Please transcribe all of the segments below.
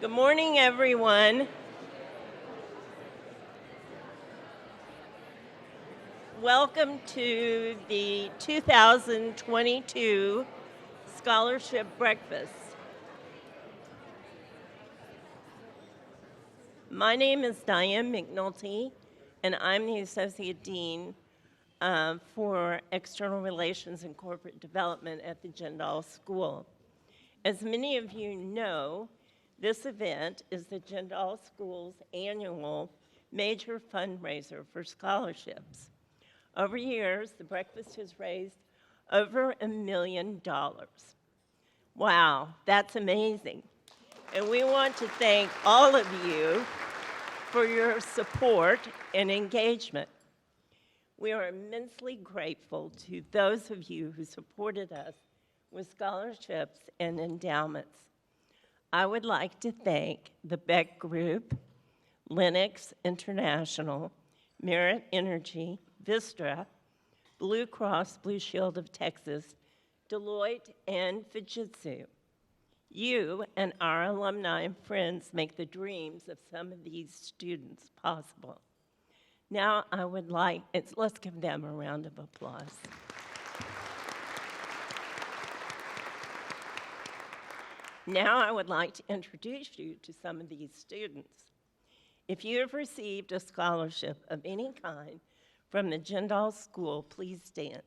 Good morning, everyone. Welcome to the 2022 Scholarship Breakfast. My name is Diane McNulty, and I'm the Associate Dean for External Relations and Corporate Development at the Jindal School. As many of you know, this event is the Jindal School's annual major fundraiser for scholarships. Over years, the breakfast has raised over $1 million. Wow, that's amazing. And we want to thank all of you for your support and engagement. We are immensely grateful to those of you who supported us with scholarships and endowments. I would like to thank the Beck Group, Lennox International, Merit Energy, Vistra, Blue Cross Blue Shield of Texas, Deloitte, and Fujitsu. You and our alumni and friends make the dreams of some of these students possible. Now I would like, let's give them a round of applause. Now I would like to introduce you to some of these students. If you have received a scholarship of any kind from the Jindal School, please stand.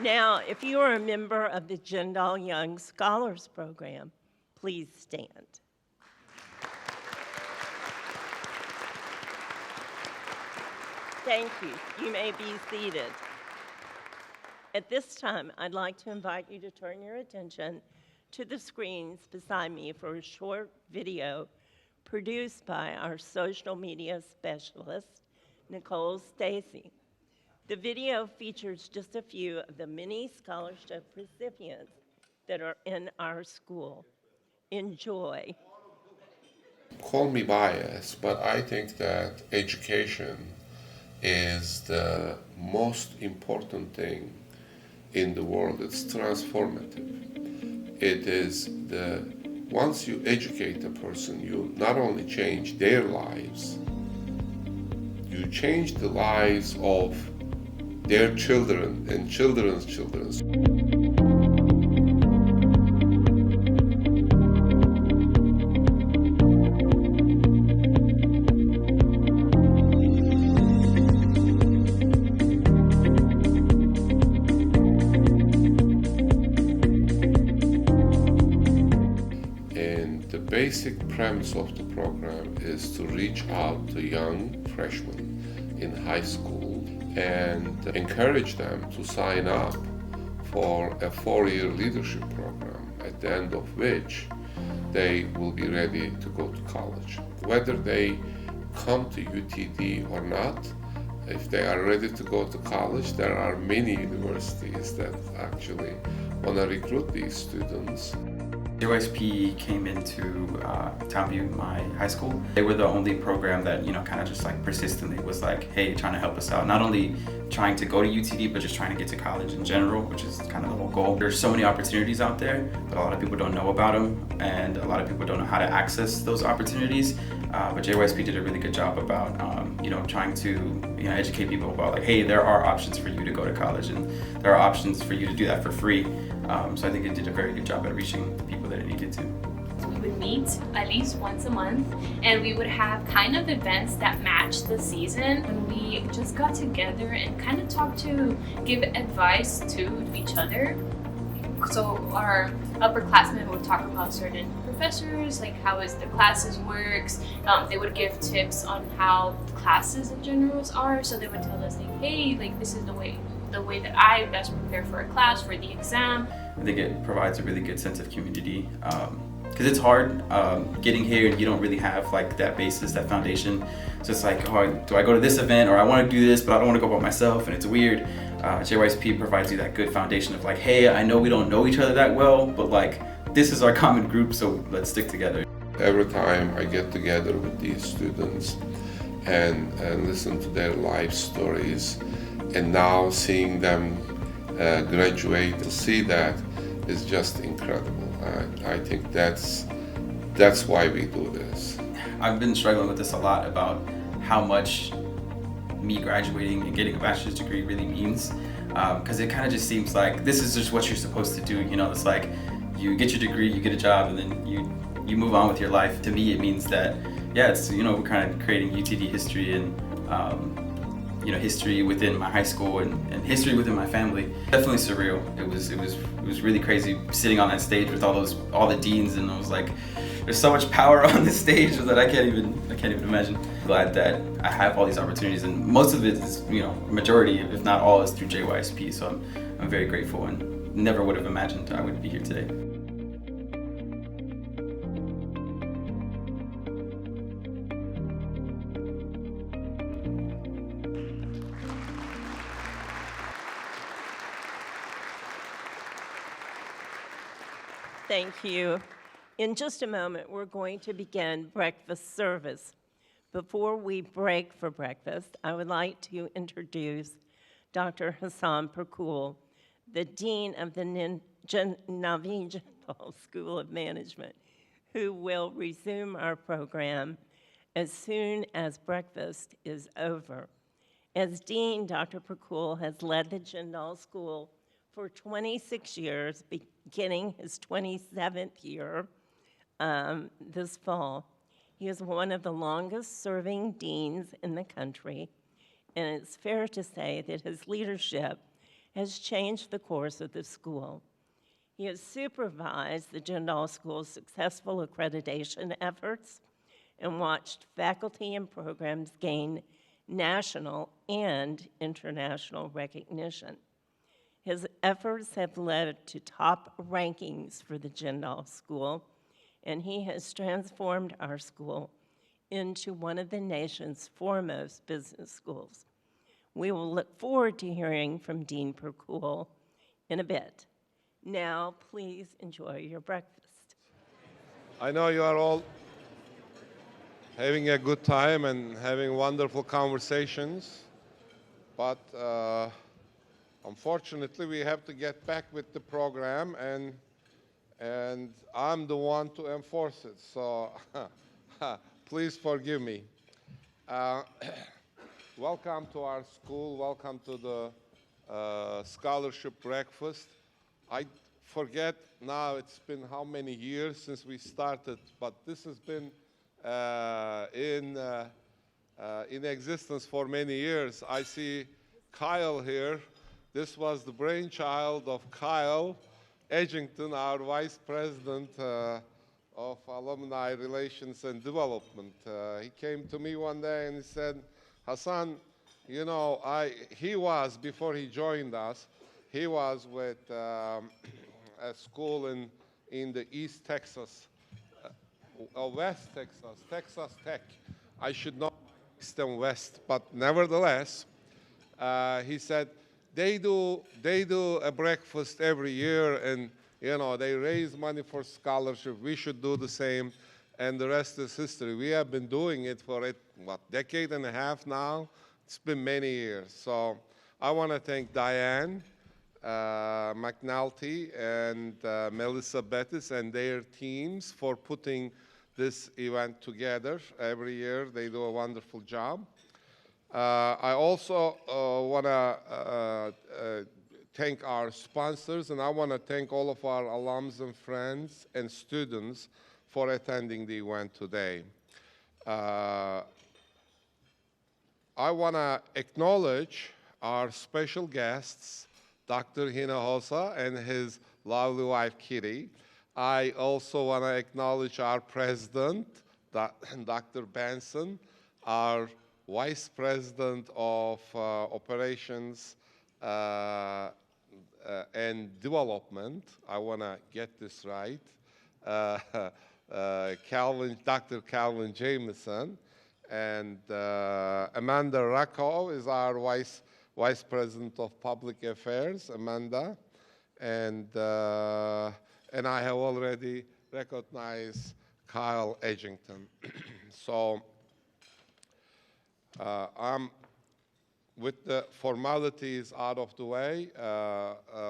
Now, if you are a member of the Jindal Young Scholars Program, please stand. Thank you. You may be seated. At this time, I'd like to invite you to turn your attention to the screens beside me for a short video produced by our social media specialist, Nicole Stacy. The video features just a few of the many scholarship recipients that are in our school. Enjoy. Call me biased, but I think that education is the most important thing in the world. It's transformative. It is once you educate a person, you not only change their lives, you change the lives of their children and children's children. And the basic premise of the program is to reach out to young freshmen in high school and encourage them to sign up for a 4-year leadership program, at the end of which they will be ready to go to college. Whether they come to UTD or not, if they are ready to go to college, there are many universities that actually want to recruit these students. JYSP came into Townview, my high school. They were the only program that, kind of just like persistently was like, hey, trying to help us out. Not only trying to go to UTD, but just trying to get to college in general, which is kind of the whole goal. There's so many opportunities out there, but a lot of people don't know about them, and a lot of people don't know how to access those opportunities. But JYSP did a really good job about, trying to, educate people about like, hey, there are options for you to go to college, and there are options for you to do that for free. So I think it did a very good job at reaching the people that it needed to. We would meet at least once a month, and we would have kind of events that matched the season. And we just got together and kind of talked to give advice to each other. So our upperclassmen would talk about certain professors, like how the classes works. They would give tips on how the classes in general are. So they would tell us like, hey, like this is the way that I best prepare for a class, for the exam. I think it provides a really good sense of community. Because it's hard getting here and you don't really have like that basis, that foundation. So it's like, oh, do I go to this event, or I want to do this, but I don't want to go by myself, and it's weird. JYSP provides you that good foundation of like, hey, I know we don't know each other that well, but like this is our common group, so let's stick together. every time I get together with these students and listen to their life stories, and now seeing them graduate, to see that is just incredible. I think that's why we do this. I've been struggling with this a lot about how much me graduating and getting a bachelor's degree really means, because it kind of just seems like this is just what you're supposed to do. You know, it's like you get your degree, you get a job, and then you move on with your life. To me, it means that, yeah, it's, you know, we're kind of creating UTD history and you know, history within my high school and history within my family. Definitely surreal. It was really crazy sitting on that stage with all the deans, and I was like, there's so much power on this stage that I can't even imagine. Glad that I have all these opportunities, and most of it is, you know, majority, if not all, is through JYSP. So I'm very grateful and never would have imagined I would be here today. Thank you. In just a moment, we're going to begin breakfast service. Before we break for breakfast, I would like to introduce Dr. Hassan Perkul, the Dean of the Naveen Jindal School of Management, who will resume our program as soon as breakfast is over. As Dean, Dr. Perkul has led the Jindal School for 26 years, beginning his 27th year this fall. He is one of the longest-serving deans in the country, and it's fair to say that his leadership has changed the course of the school. He has supervised the Jindal School's successful accreditation efforts and watched faculty and programs gain national and international recognition. His efforts have led to top rankings for the Jindal School, and he has transformed our school into one of the nation's foremost business schools. We will look forward to hearing from Dean Perkul in a bit. Now, please enjoy your breakfast. I know you are all having a good time and having wonderful conversations, but unfortunately we have to get back with the program, and I'm the one to enforce it, so please forgive me. Welcome to our school, welcome to the scholarship breakfast. I forget now, it's been how many years since we started, but this has been in existence for many years. I see Kyle here. This was the brainchild of Kyle Edgington, our Vice President of Alumni Relations and Development. He came to me one day and he said, Hassan, you know, he was, before he joined us, he was with a school in the East Texas, West Texas, Texas Tech. I should know East and West, but nevertheless, he said, they do a breakfast every year, and you know, they raise money for scholarship. We should do the same, and the rest is history. We have been doing it for decade and a half now. It's been many years. So I want to thank Diane McNulty and Melissa Bettis and their teams for putting this event together every year. They do a wonderful job. I also want to thank our sponsors, and I want to thank all of our alums and friends and students for attending the event today. I want to acknowledge our special guests, Dr. Hinojosa and his lovely wife, Kitty. I also want to acknowledge our president, Dr. Benson, our Vice President of Operations and Development. I want to get this right. Dr. Calvin Jameson. And Amanda Rakow is our Vice President of Public Affairs, Amanda. And I have already recognized Kyle Edgington. So I'm with the formalities out of the way,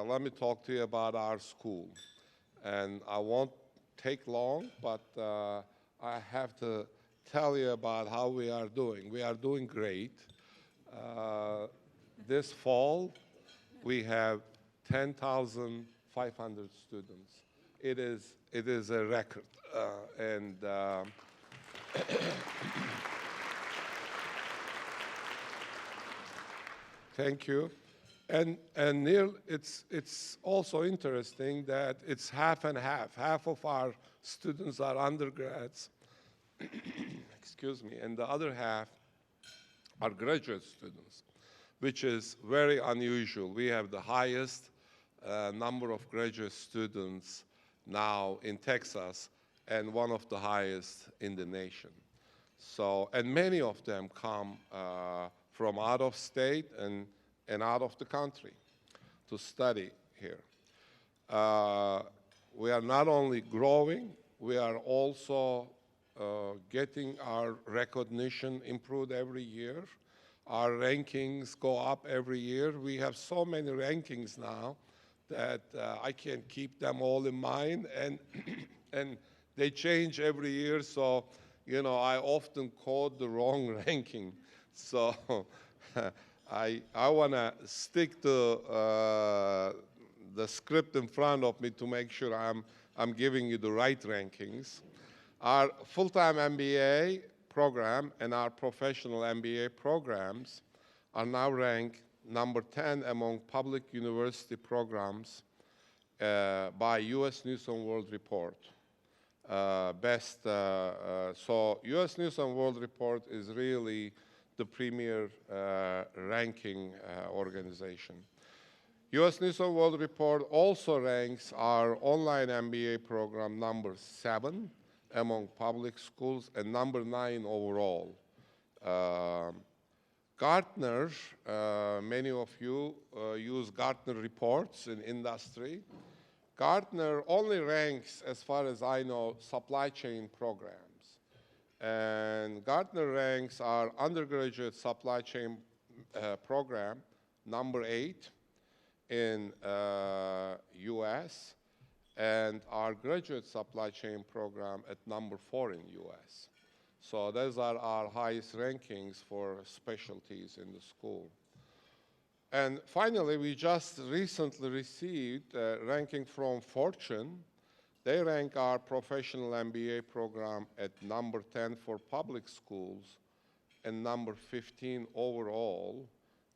let me talk to you about our school. And I won't take long, but I have to tell you about how we are doing. We are doing great. This fall, we have 10,500 students. It is a record. And thank you. And Neil, it's also interesting that it's half and half. Half of our students are undergrads, excuse me, and the other half are graduate students, which is very unusual. We have the highest number of graduate students now in Texas and one of the highest in the nation. So, and many of them come from out of state and out of the country to study here. We are not only growing, we are also getting our recognition improved every year. Our rankings go up every year. We have so many rankings now that I can't keep them all in mind, and and they change every year. So, you know, I often quote the wrong ranking. So I want to stick to the script in front of me to make sure I'm giving you the right rankings. Our full-time MBA program and our professional MBA programs are now ranked number 10 among public university programs by U.S. News & World Report. So U.S. News & World Report is really the premier ranking organization. U.S. News & World Report also ranks our online MBA program number 7 among public schools and number 9 overall. Gartner, many of you use Gartner reports in industry. Gartner only ranks, as far as I know, supply chain programs. And Gartner ranks our undergraduate supply chain program number 8 in US, and our graduate supply chain program at number 4 in US. So those are our highest rankings for specialties in the school. And finally, we just recently received a ranking from Fortune. They rank our professional MBA program at number 10 for public schools and number 15 overall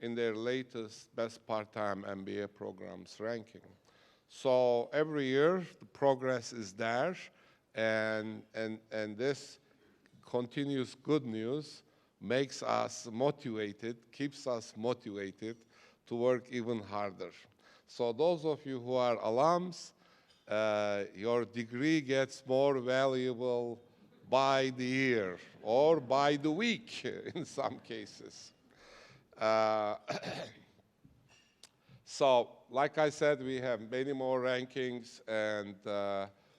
in their latest best part-time MBA programs ranking. So every year, the progress is there, and this continuous good news makes us motivated, keeps us motivated to work even harder. So those of you who are alums, your degree gets more valuable by the year or by the week in some cases. So, like I said, we have many more rankings, and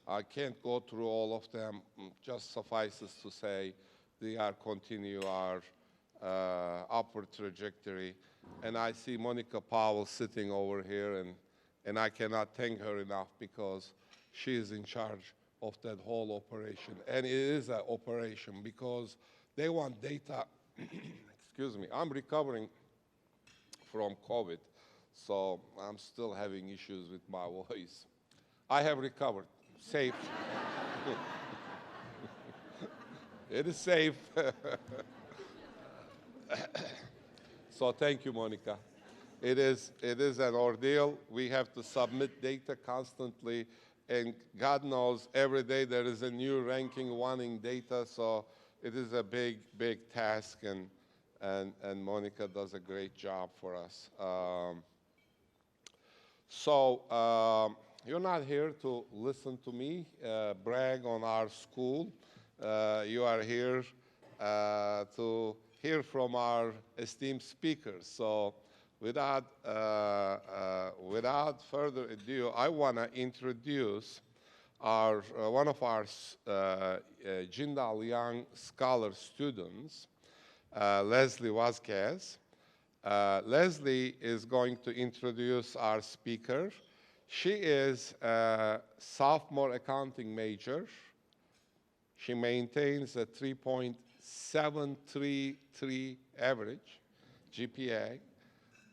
I can't go through all of them. Just suffices to say they are continue our upward trajectory. And I see Monica Powell sitting over here, and I cannot thank her enough because she is in charge of that whole operation. And it is an operation because they want data. Excuse me, I'm recovering from COVID, so I'm still having issues with my voice. I have recovered, safe. It is safe. So thank you, Monica. It is an ordeal. We have to submit data constantly, and God knows every day there is a new ranking wanting data, so it is a big, big task, and Monica does a great job for us. You're not here to listen to me brag on our school. You are here to hear from our esteemed speakers. So without further ado, I want to introduce one of our Jindal Young Scholar students, Leslie Vasquez. Leslie is going to introduce our speaker. She is a sophomore accounting major. She maintains a 3.733 average GPA,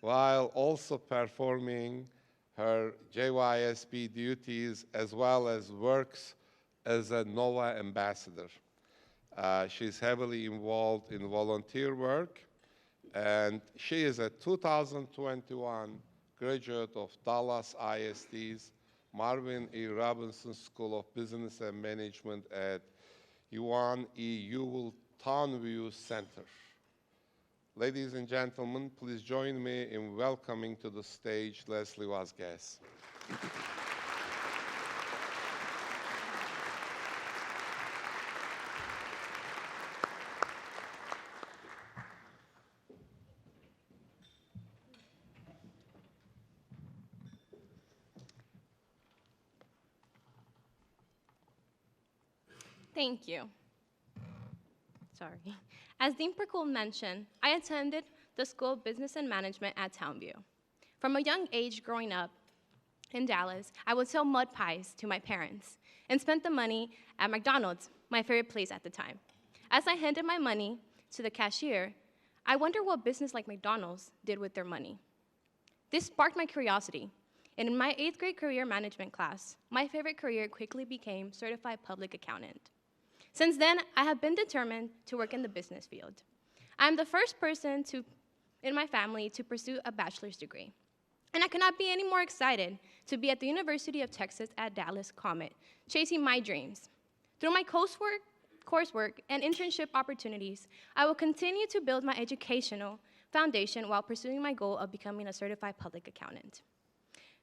while also performing her JYSB duties as well as works as a NOVA ambassador. She's heavily involved in volunteer work, and she is a 2021 graduate of Dallas ISD's Marvin E. Robinson School of Business and Management at Yuan E. Ewell Townview Center. Ladies and gentlemen, please join me in welcoming to the stage Leslie Vasquez. Thank you. Sorry. As Dean Perkul mentioned, I attended the School of Business and Management at Townview. From a young age growing up in Dallas, I would sell mud pies to my parents and spent the money at McDonald's, my favorite place at the time. As I handed my money to the cashier, I wondered what business like McDonald's did with their money. This sparked my curiosity, and in my 8th grade career management class, my favorite career quickly became certified public accountant. Since then, I have been determined to work in the business field. I'm the first person in my family to pursue a bachelor's degree. And I cannot be any more excited to be at the University of Texas at Dallas Comet, chasing my dreams. Through my coursework and internship opportunities, I will continue to build my educational foundation while pursuing my goal of becoming a certified public accountant.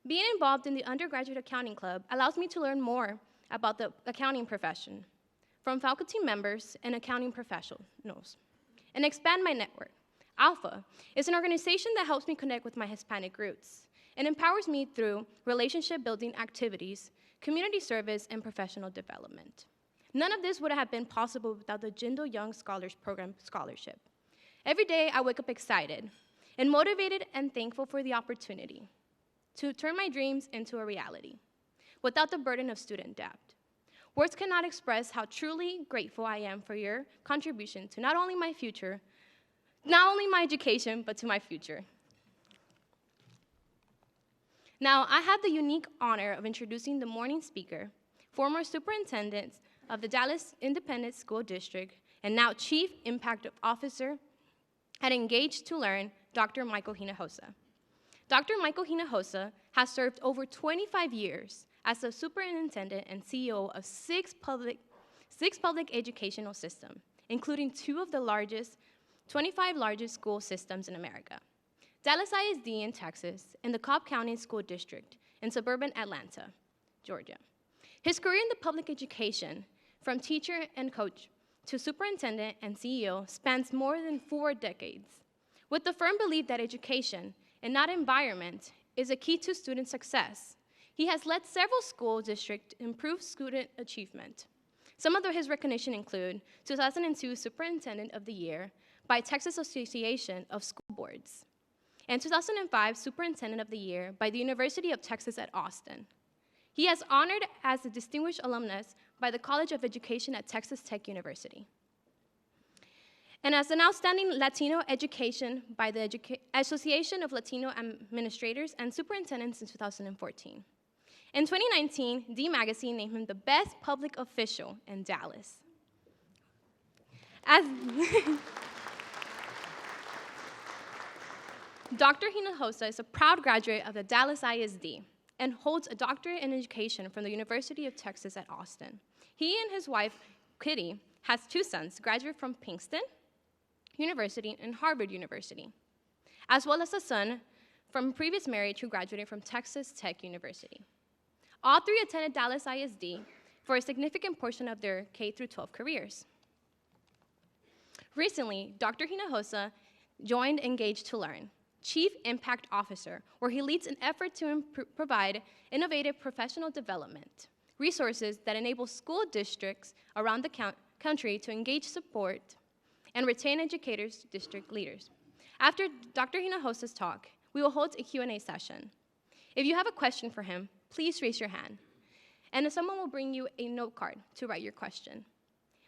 Being involved in the undergraduate accounting club allows me to learn more about the accounting profession from faculty members and accounting professionals, and expand my network. Alpha is an organization that helps me connect with my Hispanic roots and empowers me through relationship-building activities, community service, and professional development. None of this would have been possible without the Jindal Young Scholars Program scholarship. Every day, I wake up excited and motivated and thankful for the opportunity to turn my dreams into a reality without the burden of student debt. Words cannot express how truly grateful I am for your contribution to not only my future, not only my education, but to my future. Now, I have the unique honor of introducing the morning speaker, former superintendent of the Dallas Independent School District, and now Chief Impact Officer at Engage to Learn, Dr. Michael Hinojosa. Dr. Michael Hinojosa has served over 25 years as the superintendent and CEO of six public educational systems, including 2 of the 25 largest school systems in America, Dallas ISD in Texas and the Cobb County School District in suburban Atlanta, Georgia. His career in the public education, from teacher and coach to superintendent and CEO, spans more than 4 decades, with the firm belief that education and not environment is a key to student success. He has led several school districts improve student achievement. Some of his recognition include 2002 Superintendent of the Year by Texas Association of School Boards, and 2005 Superintendent of the Year by the University of Texas at Austin. He is honored as a distinguished alumnus by the College of Education at Texas Tech University, and as an outstanding Latino education by the Association of Latino Administrators and Superintendents in 2014. In 2019, D Magazine named him the best public official in Dallas. As Dr. Hinojosa is a proud graduate of the Dallas ISD and holds a doctorate in education from the University of Texas at Austin. He and his wife, Kitty, has 2 sons, graduate from Princeton University and Harvard University, as well as a son from a previous marriage who graduated from Texas Tech University. All 3 attended Dallas ISD for a significant portion of their K-12 careers. Recently, Dr. Hinojosa joined Engage to Learn, Chief Impact Officer, where he leads an effort to provide innovative professional development resources that enable school districts around the country to engage, support, and retain educators, district leaders. After Dr. Hinojosa's talk, we will hold a Q&A session. If you have a question for him, please raise your hand, and someone will bring you a note card to write your question.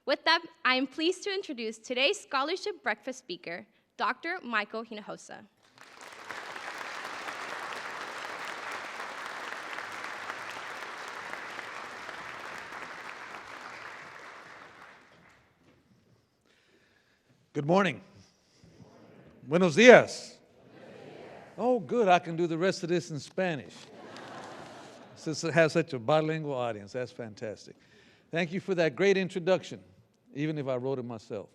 With that, I am pleased to introduce today's scholarship breakfast speaker, Dr. Michael Hinojosa. Good morning. Buenos dias. Oh, good. I can do the rest of this in Spanish. Since it has such a bilingual audience, that's fantastic. Thank you for that great introduction, even if I wrote it myself.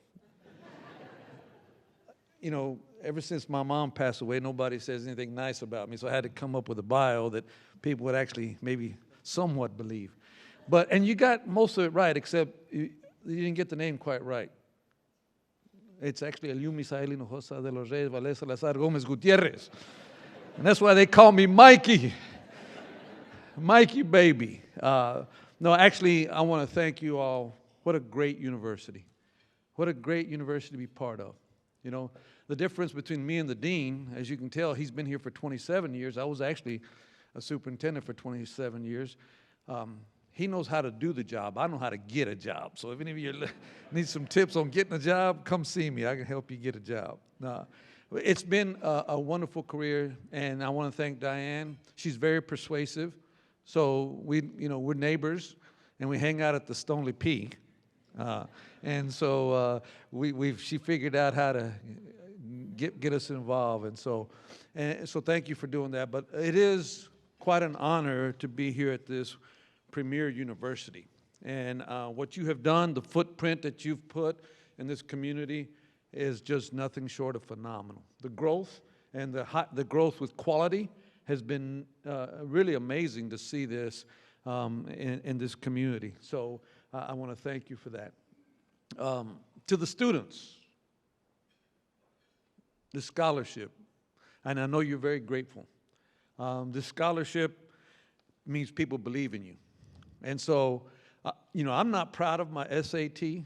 You know, ever since my mom passed away, nobody says anything nice about me, so I had to come up with a bio that people would actually maybe somewhat believe. And you got most of it right, except you didn't get the name quite right. It's actually Eliu Misael Hinojosa de los Reyes Valles Salazar Gomez Gutierrez. And that's why they call me Mikey. Mikey baby. No, actually, I want to thank you all. What a great university. What a great university to be part of. You know, the difference between me and the dean, as you can tell, he's been here for 27 years. I was actually a superintendent for 27 years. He knows how to do the job. I know how to get a job. So if any of you need some tips on getting a job, come see me. I can help you get a job. It's been a wonderful career, and I want to thank Diane. She's very persuasive. So we're neighbors, and we hang out at the Stonely P. And so she figured out how to get us involved. And so thank you for doing that. But it is quite an honor to be here at this premier university. And what you have done, the footprint that you've put in this community is just nothing short of phenomenal. The growth and the growth with quality has been really amazing to see this in this community. So I want to thank you for that. To the students, the scholarship, and I know you're very grateful. This scholarship means people believe in you. And so, I'm not proud of my SAT,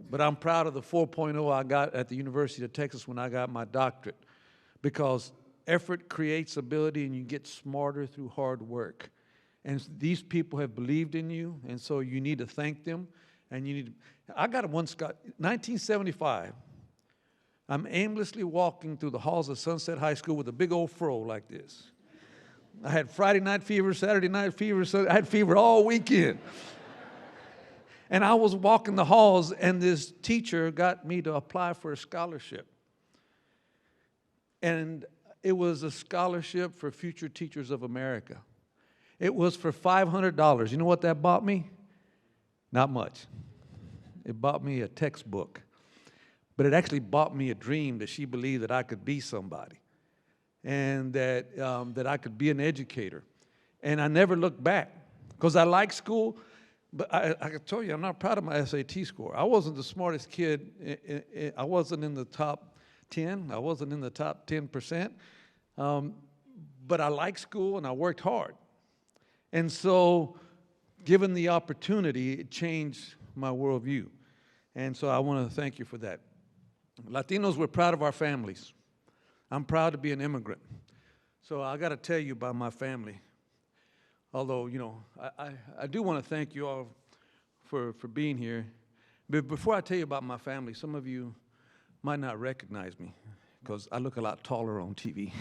but I'm proud of the 4.0 I got at the University of Texas when I got my doctorate, because effort creates ability, and you get smarter through hard work. And these people have believed in you, and so you need to thank them. And I got 1975, I'm aimlessly walking through the halls of Sunset High School with a big old fro like this. I had Friday night fever, Saturday night fever, I had fever all weekend. And I was walking the halls, and this teacher got me to apply for a scholarship. And it was a scholarship for Future Teachers of America. It was for $500. You know what that bought me? Not much. It bought me a textbook. But it actually bought me a dream that she believed that I could be somebody, and that I could be an educator. And I never looked back, because I like school, but I can tell you, I'm not proud of my SAT score. I wasn't the smartest kid. I wasn't in the top 10. I wasn't in the top 10%. But I liked school, and I worked hard. And so, given the opportunity, it changed my worldview. And so I want to thank you for that. Latinos, we're proud of our families. I'm proud to be an immigrant. So I got to tell you about my family. Although, I do want to thank you all for being here. But before I tell you about my family, some of you might not recognize me, because I look a lot taller on TV.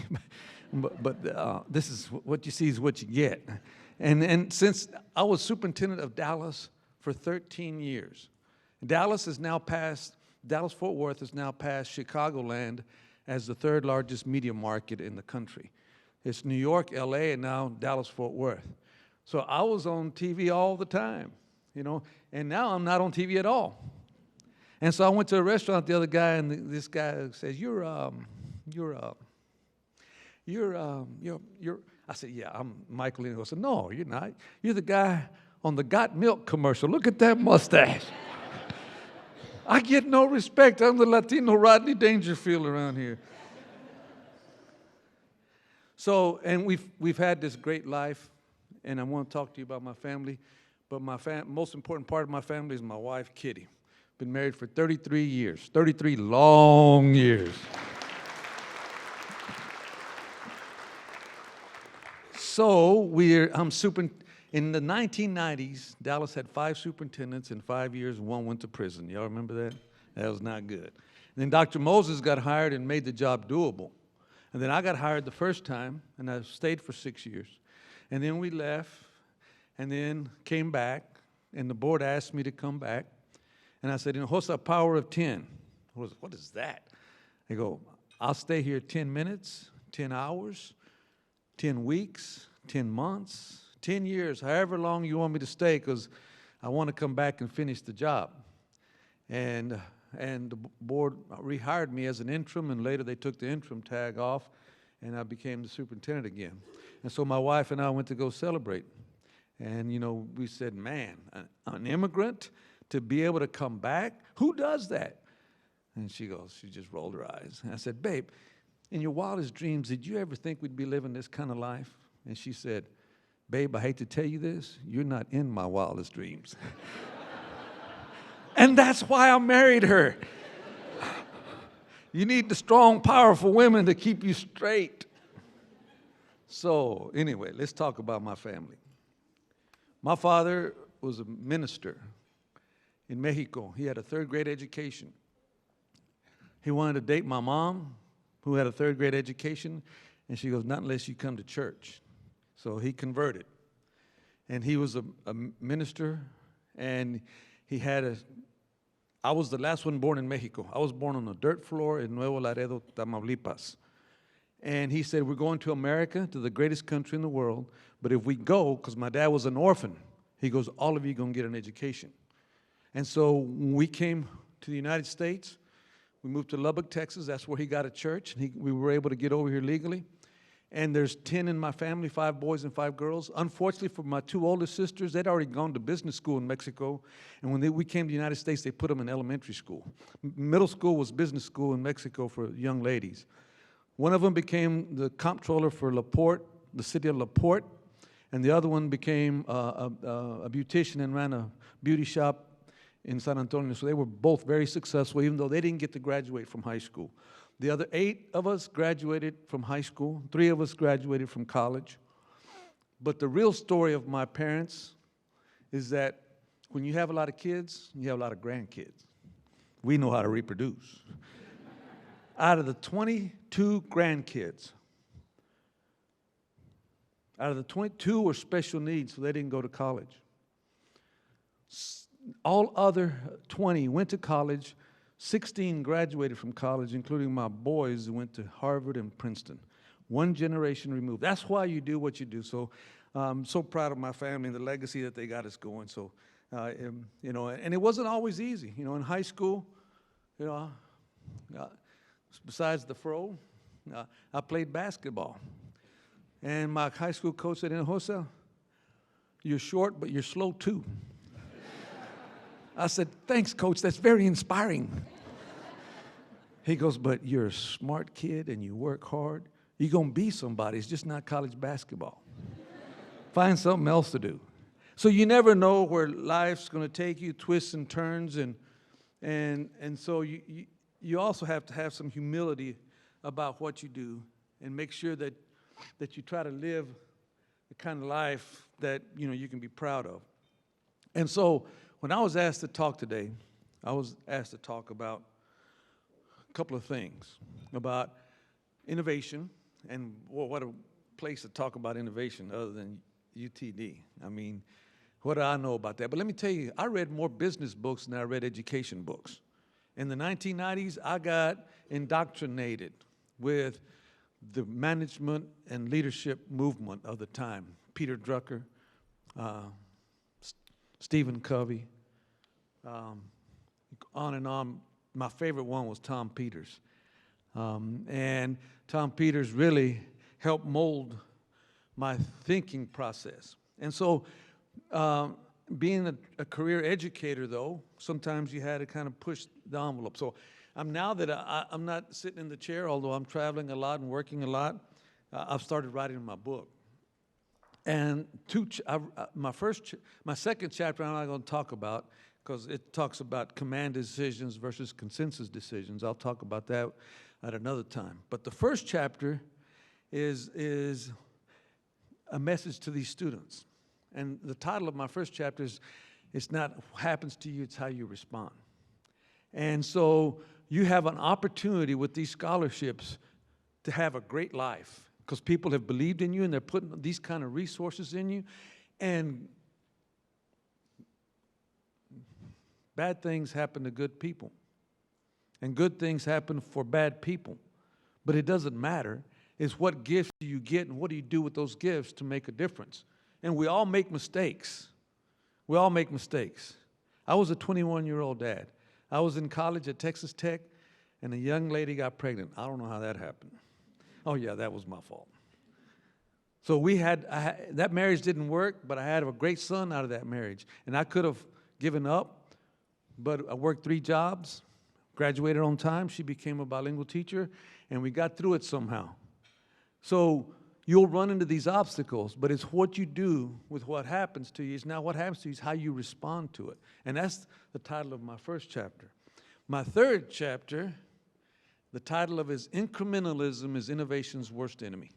but this is what you see is what you get. And since I was superintendent of Dallas for 13 years, Dallas-Fort Worth has now passed Chicagoland as the third largest media market in the country. It's New York, LA, and now Dallas-Fort Worth. So I was on TV all the time, and now I'm not on TV at all. And so I went to a restaurant the other guy, and this guy says, I said, yeah, I'm Michael. And he said, no, you're not. You're the guy on the Got Milk commercial. Look at that mustache. I get no respect. I'm the Latino Rodney Dangerfield around here. So, and we've had this great life, and I want to talk to you about my family. But my most important part of my family is my wife, Kitty. Been married for 33 years, 33 long years. So in the 1990s, Dallas had 5 superintendents in 5 years, and 1 went to prison. Y'all remember that? That was not good. And then Dr. Moses got hired and made the job doable. And then I got hired the first time, and I stayed for 6 years. And then we left, and then came back, and the board asked me to come back. And I said, what's the power of 10? What is that? They go, I'll stay here 10 minutes, 10 hours, 10 weeks, 10 months, 10 years, however long you want me to stay, because I want to come back and finish the job. And the board rehired me as an interim, and later they took the interim tag off, and I became the superintendent again. And so my wife and I went to go celebrate. And, we said, man, an immigrant to be able to come back? Who does that? And she just rolled her eyes. And I said, babe, in your wildest dreams, did you ever think we'd be living this kind of life? And she said, babe, I hate to tell you this, you're not in my wildest dreams. And that's why I married her. You need the strong, powerful women to keep you straight. So anyway, let's talk about my family. My father was a minister in Mexico. He had a 3rd grade education. He wanted to date my mom, who had a 3rd grade education, and she goes, not unless you come to church. So he converted. And he was a minister, and I was the last one born in Mexico. I was born on a dirt floor in Nuevo Laredo, Tamaulipas. And he said, we're going to America, to the greatest country in the world, but if we go, because my dad was an orphan, he goes, all of you are going to get an education. And so when we came to the United States, we moved to Lubbock, Texas. That's where he got a church, and we were able to get over here legally. And there's 10 in my family, 5 boys and 5 girls. Unfortunately for my 2 oldest sisters, they'd already gone to business school in Mexico. And when we came to the United States, they put them in elementary school. Middle school was business school in Mexico for young ladies. One of them became the comptroller for LaPorte, the city of LaPorte. And the other one became a beautician and ran a beauty shop in San Antonio. So they were both very successful, even though they didn't get to graduate from high school. The other 8 of us graduated from high school. 3 of us graduated from college. But the real story of my parents is that when you have a lot of kids, you have a lot of grandkids. We know how to reproduce. Out of the 22 grandkids, out of the 22 were special needs, so they didn't go to college. All other 20 went to college. 16 graduated from college, including my boys who went to Harvard and Princeton. 1 generation removed. That's why you do what you do. So I'm so proud of my family and the legacy that they got us going. So, and it wasn't always easy. In high school, besides the fro, I played basketball. And my high school coach said, Jose, you're short, but you're slow too. I said, thanks, coach, that's very inspiring. He goes, but you're a smart kid and you work hard. You're going to be somebody. It's just not college basketball. Find something else to do. So you never know where life's going to take you, twists and turns. And so you also have to have some humility about what you do and make sure that you try to live the kind of life that you can be proud of. And so when I was asked to talk today, I was asked to talk about a couple of things, about innovation, and what a place to talk about innovation other than UTD. I mean, what do I know about that? But let me tell you, I read more business books than I read education books. In the 1990s, I got indoctrinated with the management and leadership movement of the time. Peter Drucker, Stephen Covey, on and on. My favorite one was Tom Peters. And Tom Peters really helped mold my thinking process. And so being a career educator, though, sometimes you had to kind of push the envelope. So now that I'm not sitting in the chair, although I'm traveling a lot and working a lot, I've started writing my book. And my second chapter I'm not going to talk about because it talks about command decisions versus consensus decisions. I'll talk about that at another time. But the first chapter is a message to these students. And the title of my first chapter is, it's not what happens to you, it's how you respond. And so you have an opportunity with these scholarships to have a great life because people have believed in you and they're putting these kind of resources in you. And bad things happen to good people. And good things happen for bad people. But it doesn't matter. It's what gifts do you get and what do you do with those gifts to make a difference. And we all make mistakes. We all make mistakes. I was a 21-year-old dad. I was in college at Texas Tech, and a young lady got pregnant. I don't know how that happened. Oh, yeah, that was my fault. So that marriage didn't work, but I had a great son out of that marriage. And I could have given up, but I worked 3 jobs, graduated on time. She became a bilingual teacher, and we got through it somehow. So you'll run into these obstacles, but it's what you do with what happens to you. It's not what happens to you, it's how you respond to it. And that's the title of my first chapter. My third chapter, the title of it is Incrementalism is Innovation's Worst Enemy.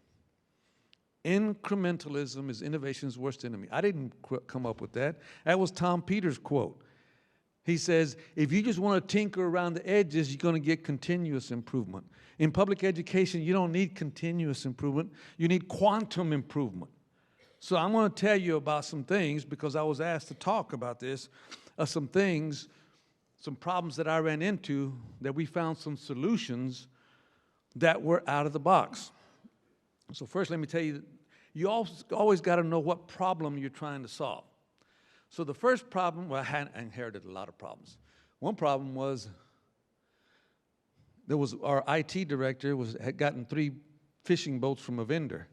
Incrementalism is innovation's worst enemy. I didn't come up with that. That was Tom Peters' quote. He says, if you just want to tinker around the edges, you're going to get continuous improvement. In public education, you don't need continuous improvement. You need quantum improvement. So I'm going to tell you about some things, because I was asked to talk about this, some things, some problems that I ran into that we found some solutions that were out of the box. So first, let me tell you, you always got to know what problem you're trying to solve. So the first problem, well, I inherited a lot of problems. One problem was our IT director had gotten 3 fishing boats from a vendor.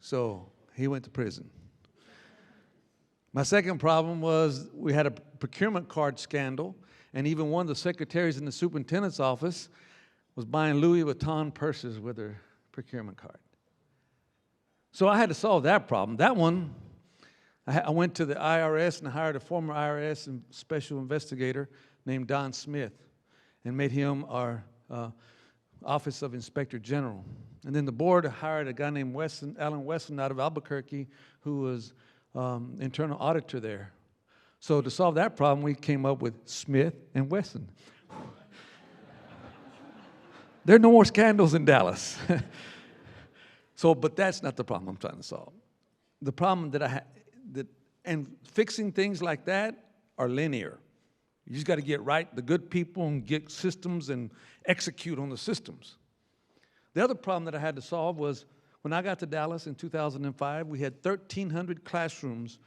So he went to prison. My second problem was we had a procurement card scandal, and even one of the secretaries in the superintendent's office was buying Louis Vuitton purses with her procurement card. So I had to solve that problem. That one, I went to the IRS and hired a former IRS special investigator named Don Smith and made him our Office of Inspector General. And then the board hired a guy named Alan Wesson out of Albuquerque, who was internal auditor there. So to solve that problem, we came up with Smith and Wesson. There are no more scandals in Dallas. But that's not the problem I'm trying to solve. The problem and fixing things like that are linear. You just got to get right the good people and get systems and execute on the systems. The other problem that I had to solve was when I got to Dallas in 2005, we had 1,300 classrooms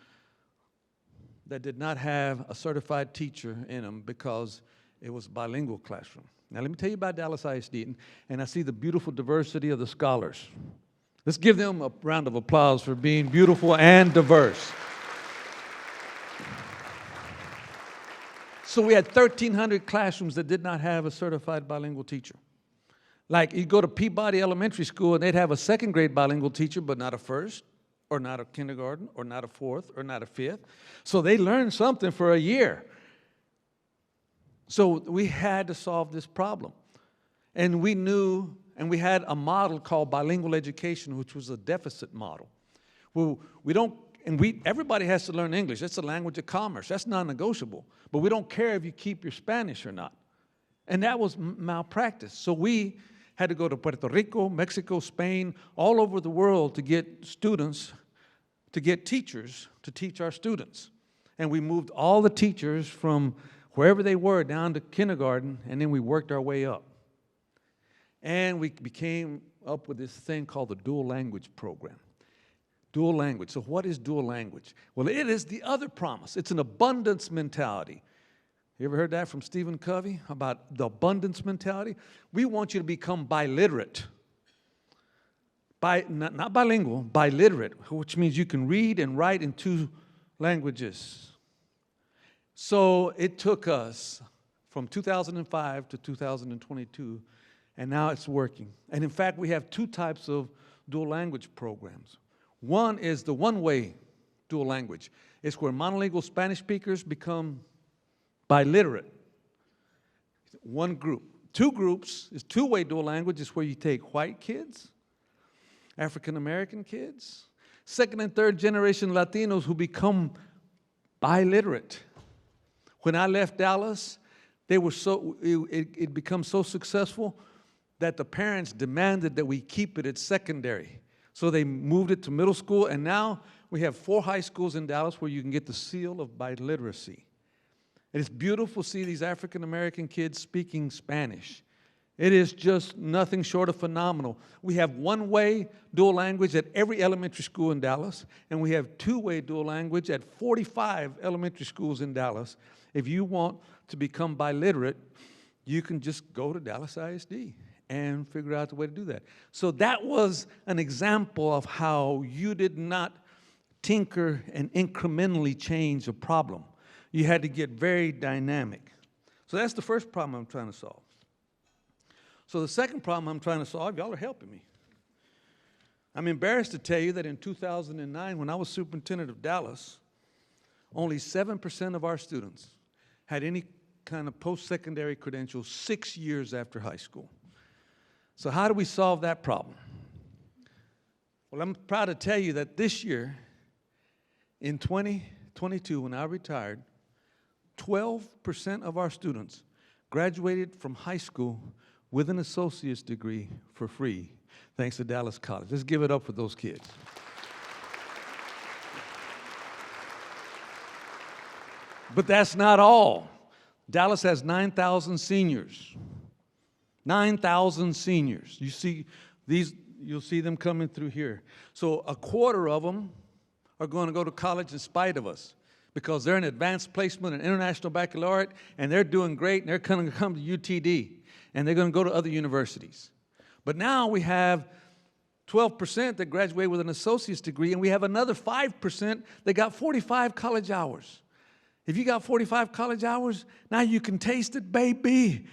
that did not have a certified teacher in them because it was a bilingual classroom. Now let me tell you about Dallas ISD, and I see the beautiful diversity of the scholars. Let's give them a round of applause for being beautiful and diverse. So we had 1,300 classrooms that did not have a certified bilingual teacher. Like you go to Peabody Elementary School and they'd have a 2nd grade bilingual teacher, but not a 1st, or not a kindergarten, or not a 4th, or not a 5th. So they learned something for a year. So we had to solve this problem. And we knew, and we had a model called bilingual education, which was a deficit model. Well, everybody has to learn English. That's the language of commerce. That's non-negotiable. But we don't care if you keep your Spanish or not. And that was malpractice. So we had to go to Puerto Rico, Mexico, Spain, all over the world to get teachers to teach our students. And we moved all the teachers from wherever they were down to kindergarten, and then we worked our way up. And we came up with this thing called the dual language program. Dual language. So what is dual language? Well, it is the other promise. It's an abundance mentality. You ever heard that from Stephen Covey about the abundance mentality? We want you to become biliterate. Not bilingual, biliterate, which means you can read and write in 2 languages. So it took us from 2005 to 2022, and now it's working. And in fact, we have 2 types of dual language programs. One is the one-way dual language. It's where monolingual Spanish speakers become biliterate. One group. Two groups is two-way dual language. Is where you take white kids, African-American kids, second and third generation Latinos who become biliterate. When I left Dallas, they were it became so successful that the parents demanded that we keep it at secondary. So they moved it to middle school, and now we have 4 high schools in Dallas where you can get the seal of biliteracy. And it's beautiful to see these African-American kids speaking Spanish. It is just nothing short of phenomenal. We have one-way dual language at every elementary school in Dallas, and we have two-way dual language at 45 elementary schools in Dallas. If you want to become biliterate, you can just go to Dallas ISD and figure out the way to do that. So that was an example of how you did not tinker and incrementally change a problem. You had to get very dynamic. So that's the first problem I'm trying to solve. So the second problem I'm trying to solve, y'all are helping me. I'm embarrassed to tell you that in 2009, when I was superintendent of Dallas, only 7% of our students had any kind of post-secondary credentials 6 years after high school. So how do we solve that problem? Well, I'm proud to tell you that this year, in 2022, when I retired, 12% of our students graduated from high school with an associate's degree for free, thanks to Dallas College. Let's give it up for those kids. But that's not all. Dallas has 9,000 seniors. 9,000 seniors. You see these, you'll see them coming through here. So a quarter of them are going to go to college in spite of us, because they're in advanced placement and international baccalaureate, and they're doing great, and they're going to come to UTD, and they're going to go to other universities. But now we have 12% that graduate with an associate's degree, and we have another 5% that got 45 college hours. If you got 45 college hours, now you can taste it, baby.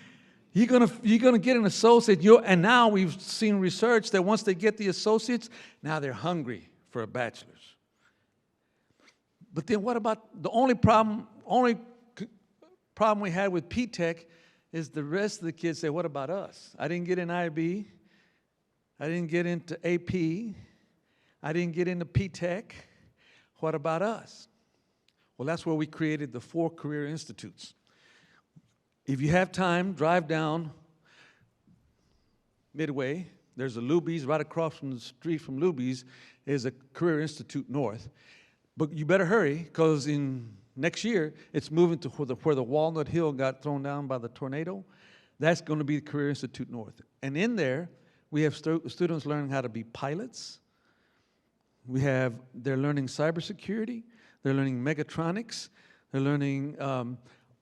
You're gonna get an associate, and now we've seen research that once they get the associates, now they're hungry for a bachelor's. But then what about the only problem we had with P-Tech is the rest of the kids say, what about us? I didn't get in IB. I didn't get into AP. I didn't get into P-Tech. What about us? Well, that's where we created the 4 career institutes. If you have time, drive down Midway. There's a Luby's right across from the street from Luby's is a Career Institute North. But you better hurry, because in next year, it's moving to where the Walnut Hill got thrown down by the tornado. That's going to be the Career Institute North. And in there, we have students learning how to be pilots. They're learning cybersecurity. They're learning mechatronics. They're learning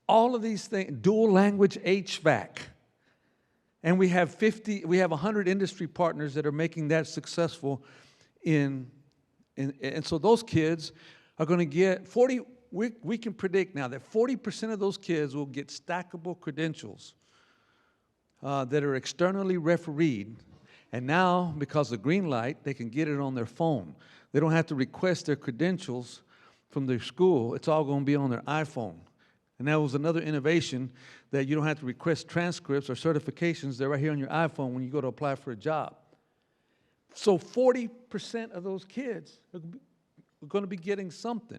all of these things, dual language HVAC. And we have 100 industry partners that are making that successful and so those kids are going to get 40, we can predict now that 40% of those kids will get stackable credentials that are externally refereed. And now, because of green light, they can get it on their phone. They don't have to request their credentials from their school. It's all going to be on their iPhone. And that was another innovation, that you don't have to request transcripts or certifications. They're right here on your iPhone when you go to apply for a job. So 40% of those kids are going to be getting something.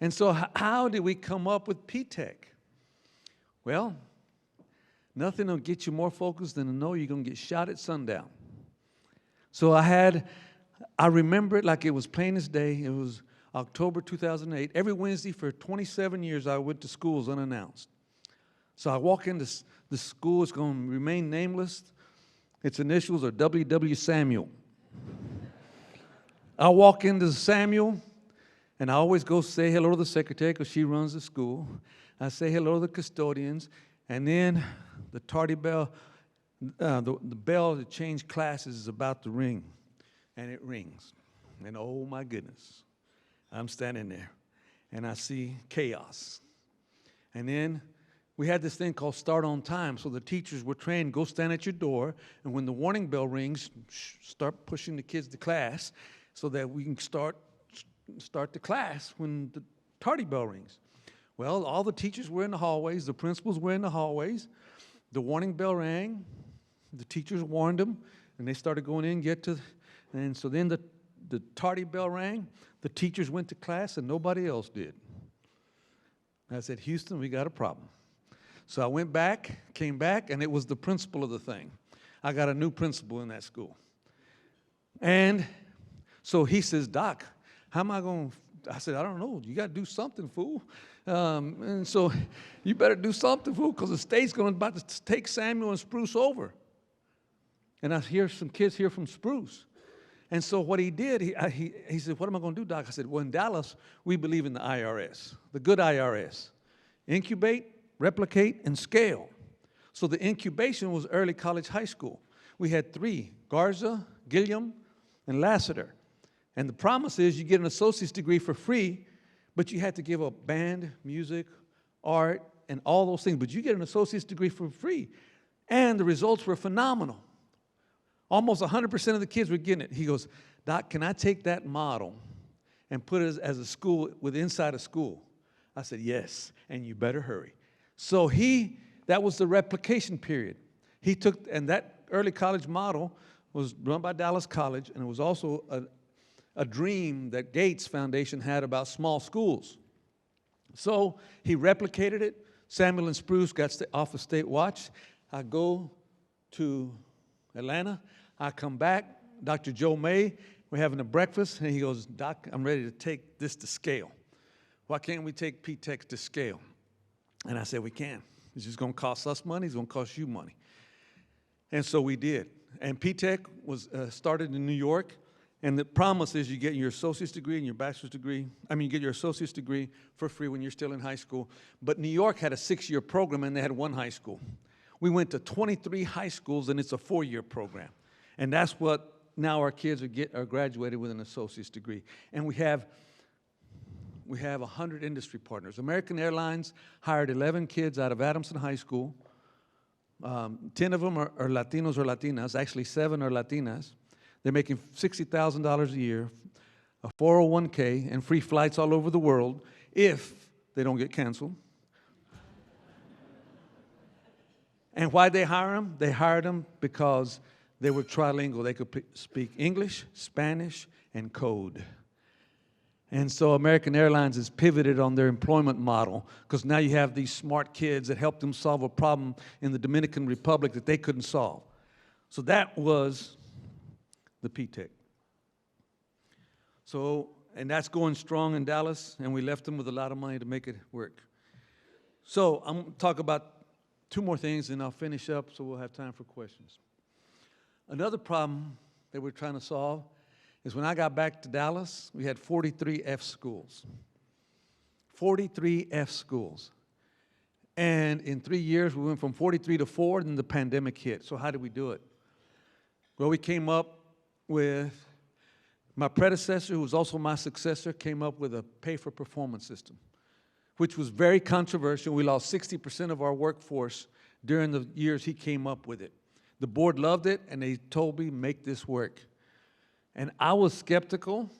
And so how did we come up with P-Tech? Well, nothing will get you more focused than to know you're going to get shot at sundown. So I remember it like it was plain as day. It was October 2008. Every Wednesday for 27 years, I went to schools unannounced. So I walk into the school. It's going to remain nameless. Its initials are W.W. Samuel. I walk into Samuel, and I always go say hello to the secretary because she runs the school. I say hello to the custodians, and then the tardy bell, the bell to change classes is about to ring, and it rings. And oh my goodness, I'm standing there, and I see chaos. And then we had this thing called start on time, so the teachers were trained, go stand at your door, and when the warning bell rings, start pushing the kids to class. so that we can start the class when the tardy bell rings. Well, all the teachers were in the hallways, the principals were in the hallways, the warning bell rang, the teachers warned them, and they started going in, and so then the tardy bell rang, the teachers went to class, and nobody else did. I said, Houston, we got a problem. So I went back, came back, and it was the principal of the thing. I got a new principal in that school. And so he says, Doc, how am I going to, I said, I don't know. You got to do something, fool. And so you better do something, fool, because the state's about to take Samuel and Spruce over. And I hear some kids here from Spruce. And so what he did, he said, what am I going to do, Doc? I said, well, in Dallas, we believe in the IRS, the good IRS. Incubate, replicate, and scale. So the incubation was early college high school. We had 3, Garza, Gilliam, and Lassiter. And the promise is you get an associate's degree for free, but you had to give up band, music, art, and all those things. But you get an associate's degree for free. And the results were phenomenal. Almost 100% of the kids were getting it. He goes, Doc, can I take that model and put it as a school inside a school? I said, yes, and you better hurry. So that was the replication period. He took, and that early college model was run by Dallas College, and it was also a dream that Gates Foundation had about small schools. So he replicated it. Samuel and Spruce got off of State Watch. I go to Atlanta. I come back. Dr. Joe May, we're having a breakfast, and he goes, Doc, I'm ready to take this to scale. Why can't we take P-Tech to scale? And I said, we can. It's just going to cost us money. It's going to cost you money. And so we did. And P-Tech was started in New York. And the promise is you get your associate's degree and your bachelor's degree. You get your associate's degree for free when you're still in high school. But New York had a 6-year program, and they had 1 high school. We went to 23 high schools, and it's a 4-year program. And that's what now our kids are graduated with an associate's degree. And we have 100 industry partners. American Airlines hired 11 kids out of Adamson High School. 10 of them are Latinos or Latinas. Actually, 7 are Latinas. They're making $60,000 a year, a 401k, and free flights all over the world if they don't get canceled. And why they hire them? They hired them because they were trilingual. They could speak English, Spanish, and code. And so American Airlines has pivoted on their employment model because now you have these smart kids that help them solve a problem in the Dominican Republic that they couldn't solve. So that was the P-Tech. So, and that's going strong in Dallas, and we left them with a lot of money to make it work. So I'm going to talk about 2 more things, and I'll finish up so we'll have time for questions. Another problem that we're trying to solve is when I got back to Dallas, we had 43 F schools. 43 F schools. And in 3 years, we went from 43 to 4, and then the pandemic hit. So how did we do it? Well, we came up with, my predecessor, who was also my successor, came up with a pay-for-performance system, which was very controversial. We lost 60% of our workforce during the years he came up with it. The board loved it, and they told me, make this work. And I was skeptical,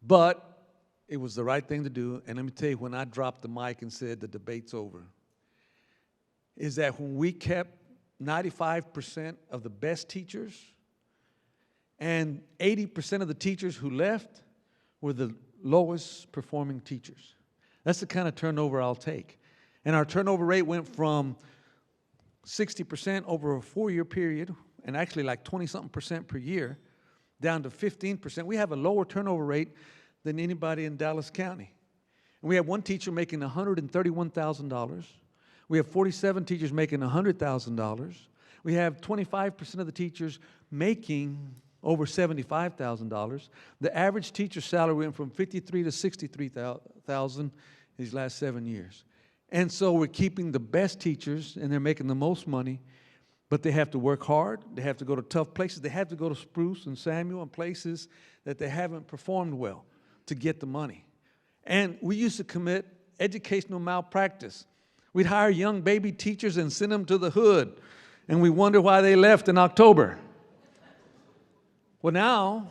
but it was the right thing to do. And let me tell you, when I dropped the mic and said the debate's over, is that when we kept 95% of the best teachers and 80% of the teachers who left were the lowest performing teachers. That's the kind of turnover I'll take. And our turnover rate went from 60% over a 4-year period, and actually like 20-something% per year, down to 15%. We have a lower turnover rate than anybody in Dallas County. And we have 1 teacher making $131,000. We have 47 teachers making $100,000. We have 25% of the teachers making over $75,000. The average teacher salary went from $53,000 to $63,000 these last 7 years. And so we're keeping the best teachers, and they're making the most money, but they have to work hard. They have to go to tough places. They have to go to Spruce and Samuel and places that they haven't performed well to get the money. And we used to commit educational malpractice. We'd hire young baby teachers and send them to the hood, and we wonder why they left in October. Well, now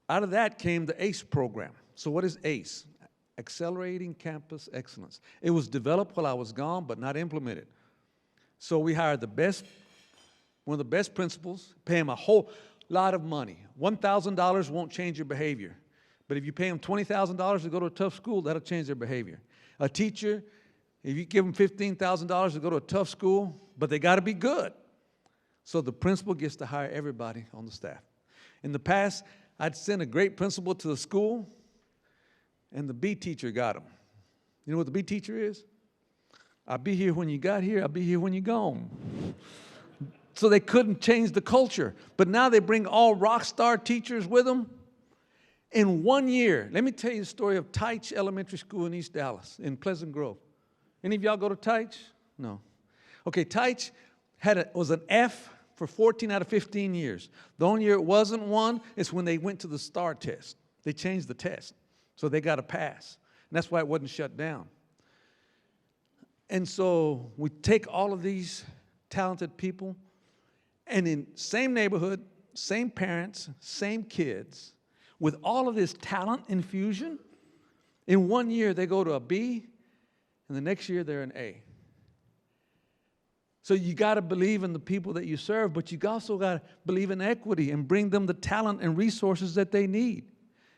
Out of that came the ACE program. So what is ACE? Accelerating Campus Excellence. It was developed while I was gone, but not implemented. So we hired one of the best principals, pay him a whole lot of money. $1,000 won't change your behavior. But if you pay them $20,000 to go to a tough school, that'll change their behavior. A teacher, if you give them $15,000 to go to a tough school, but they got to be good. So the principal gets to hire everybody on the staff. In the past, I'd send a great principal to the school, and the B teacher got him. You know what the B teacher is? I'll be here when you got here, I'll be here when you're gone. So they couldn't change the culture. But now they bring all rock star teachers with them. In 1 year, let me tell you the story of Teich Elementary School in East Dallas, in Pleasant Grove. Any of y'all go to Teich? No. Okay, Teich was an F for 14 out of 15 years. The only year it wasn't one is when they went to the STAR test. They changed the test, so they got a pass. And that's why it wasn't shut down. And so we take all of these talented people, and in same neighborhood, same parents, same kids, with all of this talent infusion, in 1 year they go to a B, and the next year they're an A. So you got to believe in the people that you serve, but you also got to believe in equity and bring them the talent and resources that they need.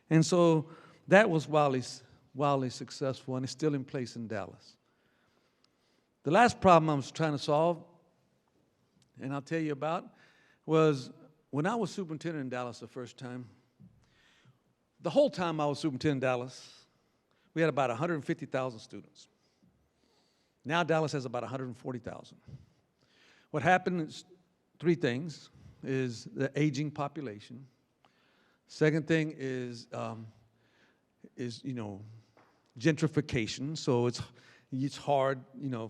And so that was wildly successful, and it's still in place in Dallas. The last problem I was trying to solve, and I'll tell you about, was when I was superintendent in Dallas the first time. The whole time I was superintendent in Dallas, we had about 150,000 students. Now Dallas has about 140,000. What happened is three things: is the aging population. Second thing is gentrification. So it's hard,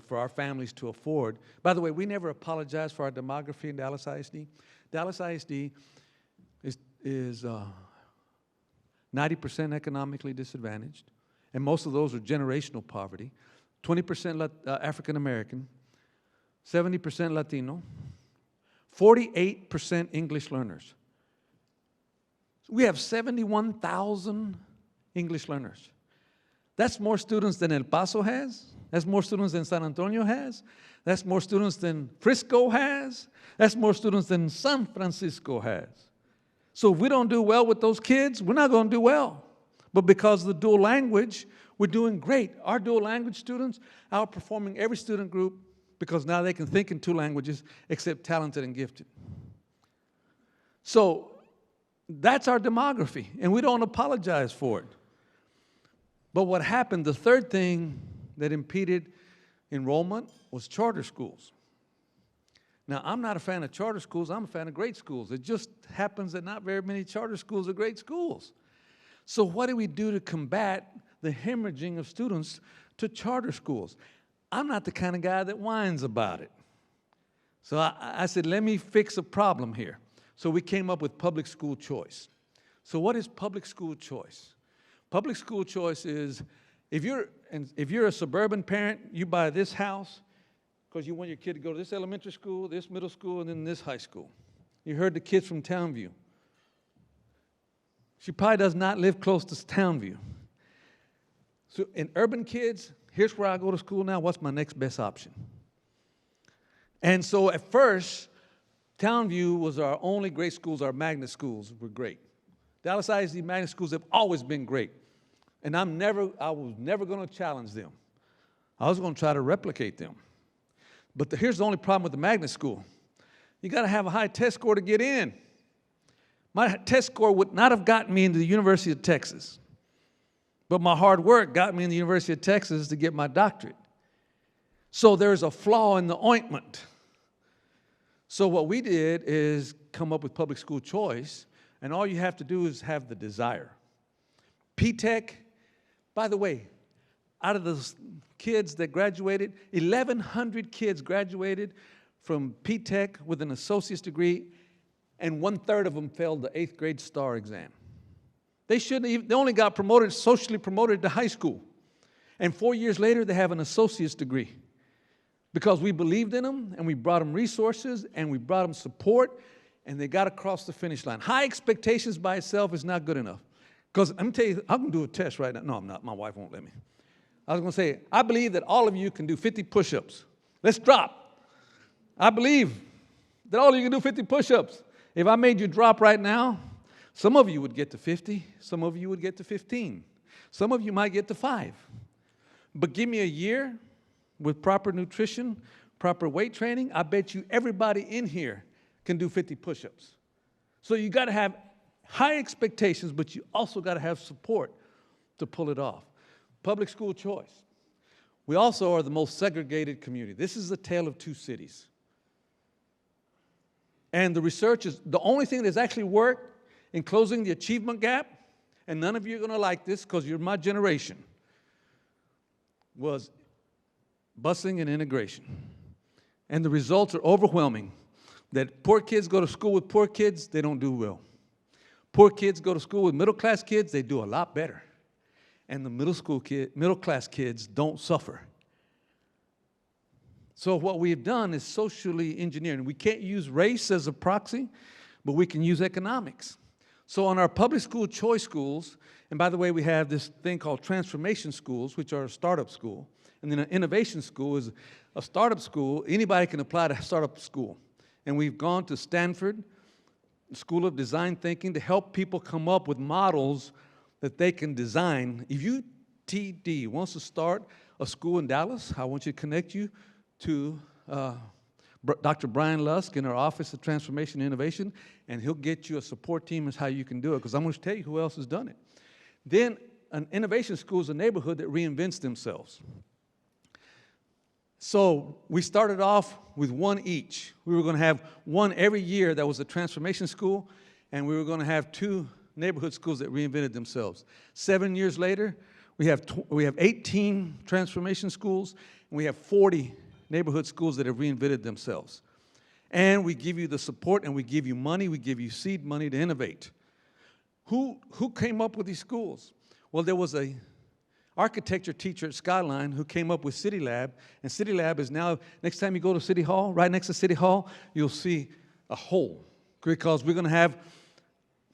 for our families to afford. By the way, we never apologize for our demography in Dallas ISD. Dallas ISD is 90% economically disadvantaged, and most of those are generational poverty. 20% African American, 70% Latino, 48% English learners. We have 71,000 English learners. That's more students than El Paso has. That's more students than San Antonio has. That's more students than Frisco has. That's more students than San Francisco has. So if we don't do well with those kids, we're not going to do well. But because of the dual language, we're doing great. Our dual language students outperforming every student group because now they can think in two languages except talented and gifted. So that's our demography, and we don't apologize for it. But what happened, the third thing that impeded enrollment was charter schools. Now, I'm not a fan of charter schools. I'm a fan of great schools. It just happens that not very many charter schools are great schools. So what do we do to combat the hemorrhaging of students to charter schools? I'm not the kind of guy that whines about it. So I said, let me fix a problem here. So we came up with public school choice. So what is public school choice? Public school choice is, if you're a suburban parent, you buy this house because you want your kid to go to this elementary school, this middle school, and then this high school. You heard the kids from Townview. She probably does not live close to Townview. So in urban kids, here's where I go to school now. What's my next best option? And so at first, Townview was our only great schools. Our magnet schools were great. Dallas ISD magnet schools have always been great. And I was never going to challenge them. I was going to try to replicate them. But here's the only problem with the magnet school. You got to have a high test score to get in. My test score would not have gotten me into the University of Texas. But my hard work got me in the University of Texas to get my doctorate. So there's a flaw in the ointment. So what we did is come up with public school choice, and all you have to do is have the desire. P-TECH, by the way, out of the kids that graduated, 1,100 kids graduated from P-TECH with an associate's degree, and 1/3 of them failed the 8th grade STAR exam. They only got promoted, socially promoted to high school. And 4 years later, they have an associate's degree. Because we believed in them, and we brought them resources, and we brought them support, and they got to cross the finish line. High expectations by itself is not good enough. Because I'm going to tell you, I'm going to do a test right now. No, I'm not. My wife won't let me. I was going to say, I believe that all of you can do 50 push-ups. Let's drop. I believe that all of you can do 50 push-ups. If I made you drop right now, some of you would get to 50. Some of you would get to 15. Some of you might get to 5. But give me a year with proper nutrition, proper weight training, I bet you everybody in here can do 50 push-ups. So you got to have high expectations, but you also got to have support to pull it off. Public school choice. We also are the most segregated community. This is the tale of two cities. And the research is the only thing that's actually worked in closing the achievement gap, and none of you are going to like this because you're my generation, was busing and integration. And the results are overwhelming. That poor kids go to school with poor kids, they don't do well. Poor kids go to school with middle-class kids, they do a lot better. And the middle-class kids don't suffer. So what we've done is socially engineering. We can't use race as a proxy, but we can use economics. So on our public school choice schools, and by the way, we have this thing called transformation schools, which are a startup school. And then an innovation school is a startup school. Anybody can apply to startup school. And we've gone to Stanford School of Design Thinking to help people come up with models that they can design. If UTD wants to start a school in Dallas, I want you to connect you to Dr. Brian Lusk in our Office of Transformation and Innovation, and he'll get you a support team as how you can do it, because I'm going to tell you who else has done it. Then an innovation school is a neighborhood that reinvents themselves. So we started off with one each. We were going to have one every year that was a transformation school, and we were going to have 2 neighborhood schools that reinvented themselves. 7 years later, we have 18 transformation schools, and we have 40 neighborhood schools that have reinvented themselves. And we give you the support, and we give you money, we give you seed money to innovate. Who came up with these schools? Well, there was a architecture teacher at Skyline who came up with City Lab, and City Lab is now, next time you go to City Hall, right next to City Hall, you'll see a hole, because we're going to have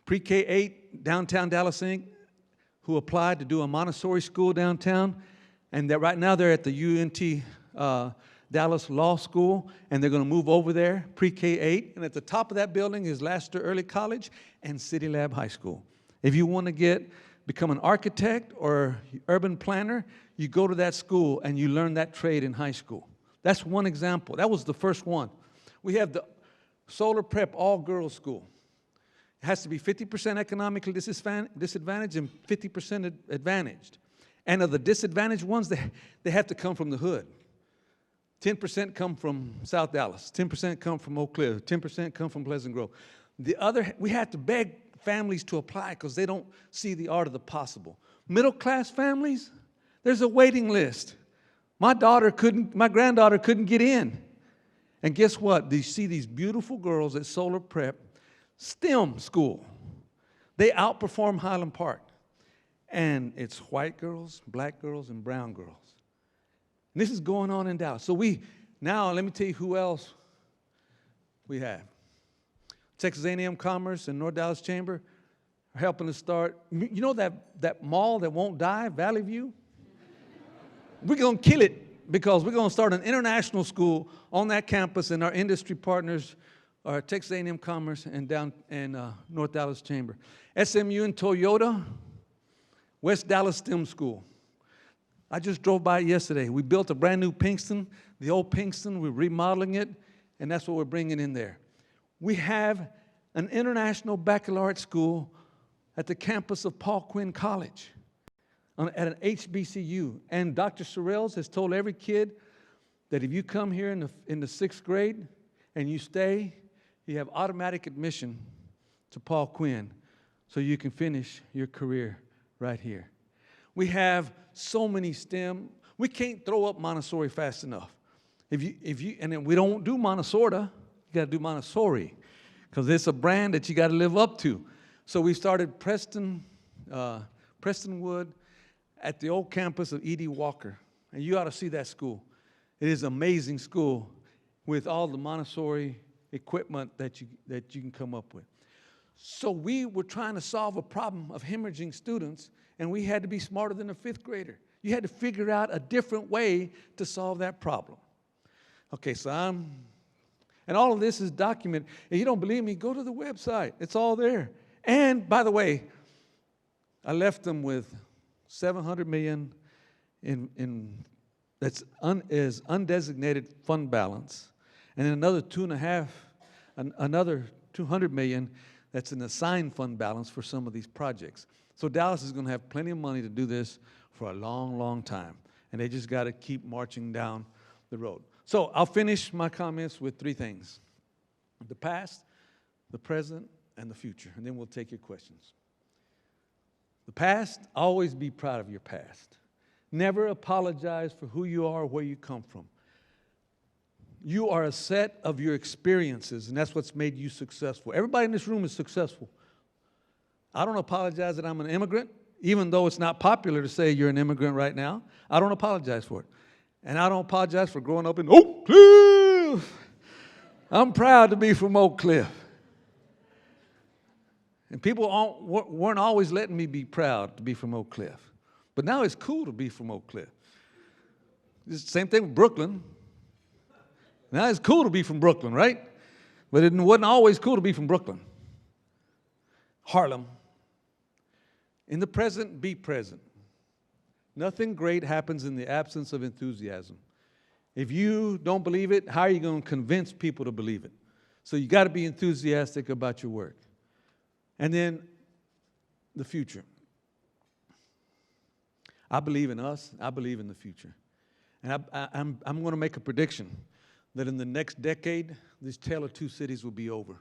pre-K-8 downtown Dallas Inc. who applied to do a Montessori school downtown, and that right now they're at the UNT Dallas Law School, and they're going to move over there, pre-K-8, and at the top of that building is Lassiter Early College and City Lab High School. If you want to become an architect or urban planner, you go to that school and you learn that trade in high school. That's one example. That was the first one. We have the Solar Prep all-girls school. It has to be 50% economically disadvantaged and 50% advantaged. And of the disadvantaged ones, they have to come from the hood. 10% come from South Dallas, 10% come from Oak Cliff, 10% come from Pleasant Grove. We have to beg families to apply because they don't see the art of the possible. Middle-class families, there's a waiting list. My granddaughter couldn't get in. And guess what? You see these beautiful girls at Solar Prep, STEM school. They outperform Highland Park. And it's white girls, black girls, and brown girls. And this is going on in Dallas. So now let me tell you who else we have. Texas A&M Commerce and North Dallas Chamber are helping us start. You know that mall that won't die, Valley View? We're going to kill it because we're going to start an international school on that campus, and our industry partners are Texas A&M Commerce and North Dallas Chamber. SMU and Toyota, West Dallas STEM School. I just drove by it yesterday. We built a brand new Pinkston. The old Pinkston, we're remodeling it, and that's what we're bringing in there. We have an international baccalaureate school at the campus of Paul Quinn College at an HBCU. And Dr. Sorrells has told every kid that if you come here in the 6th grade and you stay, you have automatic admission to Paul Quinn so you can finish your career right here. We have so many STEM. We can't throw up Montessori fast enough. And then we don't do Montessori. You got to do Montessori because it's a brand that you got to live up to. So we started Prestonwood at the old campus of E.D. Walker. And you ought to see that school. It is an amazing school with all the Montessori equipment that you can come up with. So we were trying to solve a problem of hemorrhaging students, and we had to be smarter than a fifth grader. You had to figure out a different way to solve that problem. Okay, so and all of this is documented. If you don't believe me, go to the website. It's all there. And by the way, I left them with $700 million that's is undesignated fund balance, and then another another $200 million that's an assigned fund balance for some of these projects. So Dallas is going to have plenty of money to do this for a long, long time, and they just got to keep marching down the road. So I'll finish my comments with three things: the past, the present, and the future, and then we'll take your questions. The past, always be proud of your past. Never apologize for who you are or where you come from. You are a set of your experiences, and that's what's made you successful. Everybody in this room is successful. I don't apologize that I'm an immigrant, even though it's not popular to say you're an immigrant right now. I don't apologize for it. And I don't apologize for growing up in Oak Cliff. I'm proud to be from Oak Cliff. And people weren't always letting me be proud to be from Oak Cliff. But now it's cool to be from Oak Cliff. It's the same thing with Brooklyn. Now it's cool to be from Brooklyn, right? But it wasn't always cool to be from Brooklyn. Harlem. In the present, be present. Nothing great happens in the absence of enthusiasm. If you don't believe it, how are you going to convince people to believe it? So you got to be enthusiastic about your work. And then the future. I believe in us. I believe in the future. And I'm going to make a prediction that in the next decade, this tale of two cities will be over.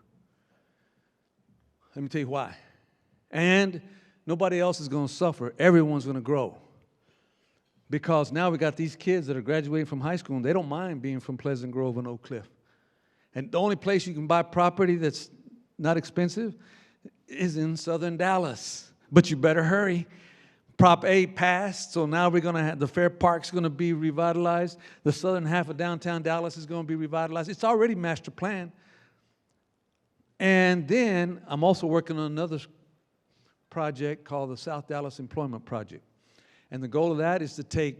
Let me tell you why. And nobody else is going to suffer. Everyone's going to grow. Because now we got these kids that are graduating from high school, and they don't mind being from Pleasant Grove and Oak Cliff. And the only place you can buy property that's not expensive is in southern Dallas. But you better hurry. Prop 8 passed, so now we're going to have the Fair Park's going to be revitalized. The southern half of downtown Dallas is going to be revitalized. It's already master planned. And then I'm also working on another project called the South Dallas Employment Project. And the goal of that is to take,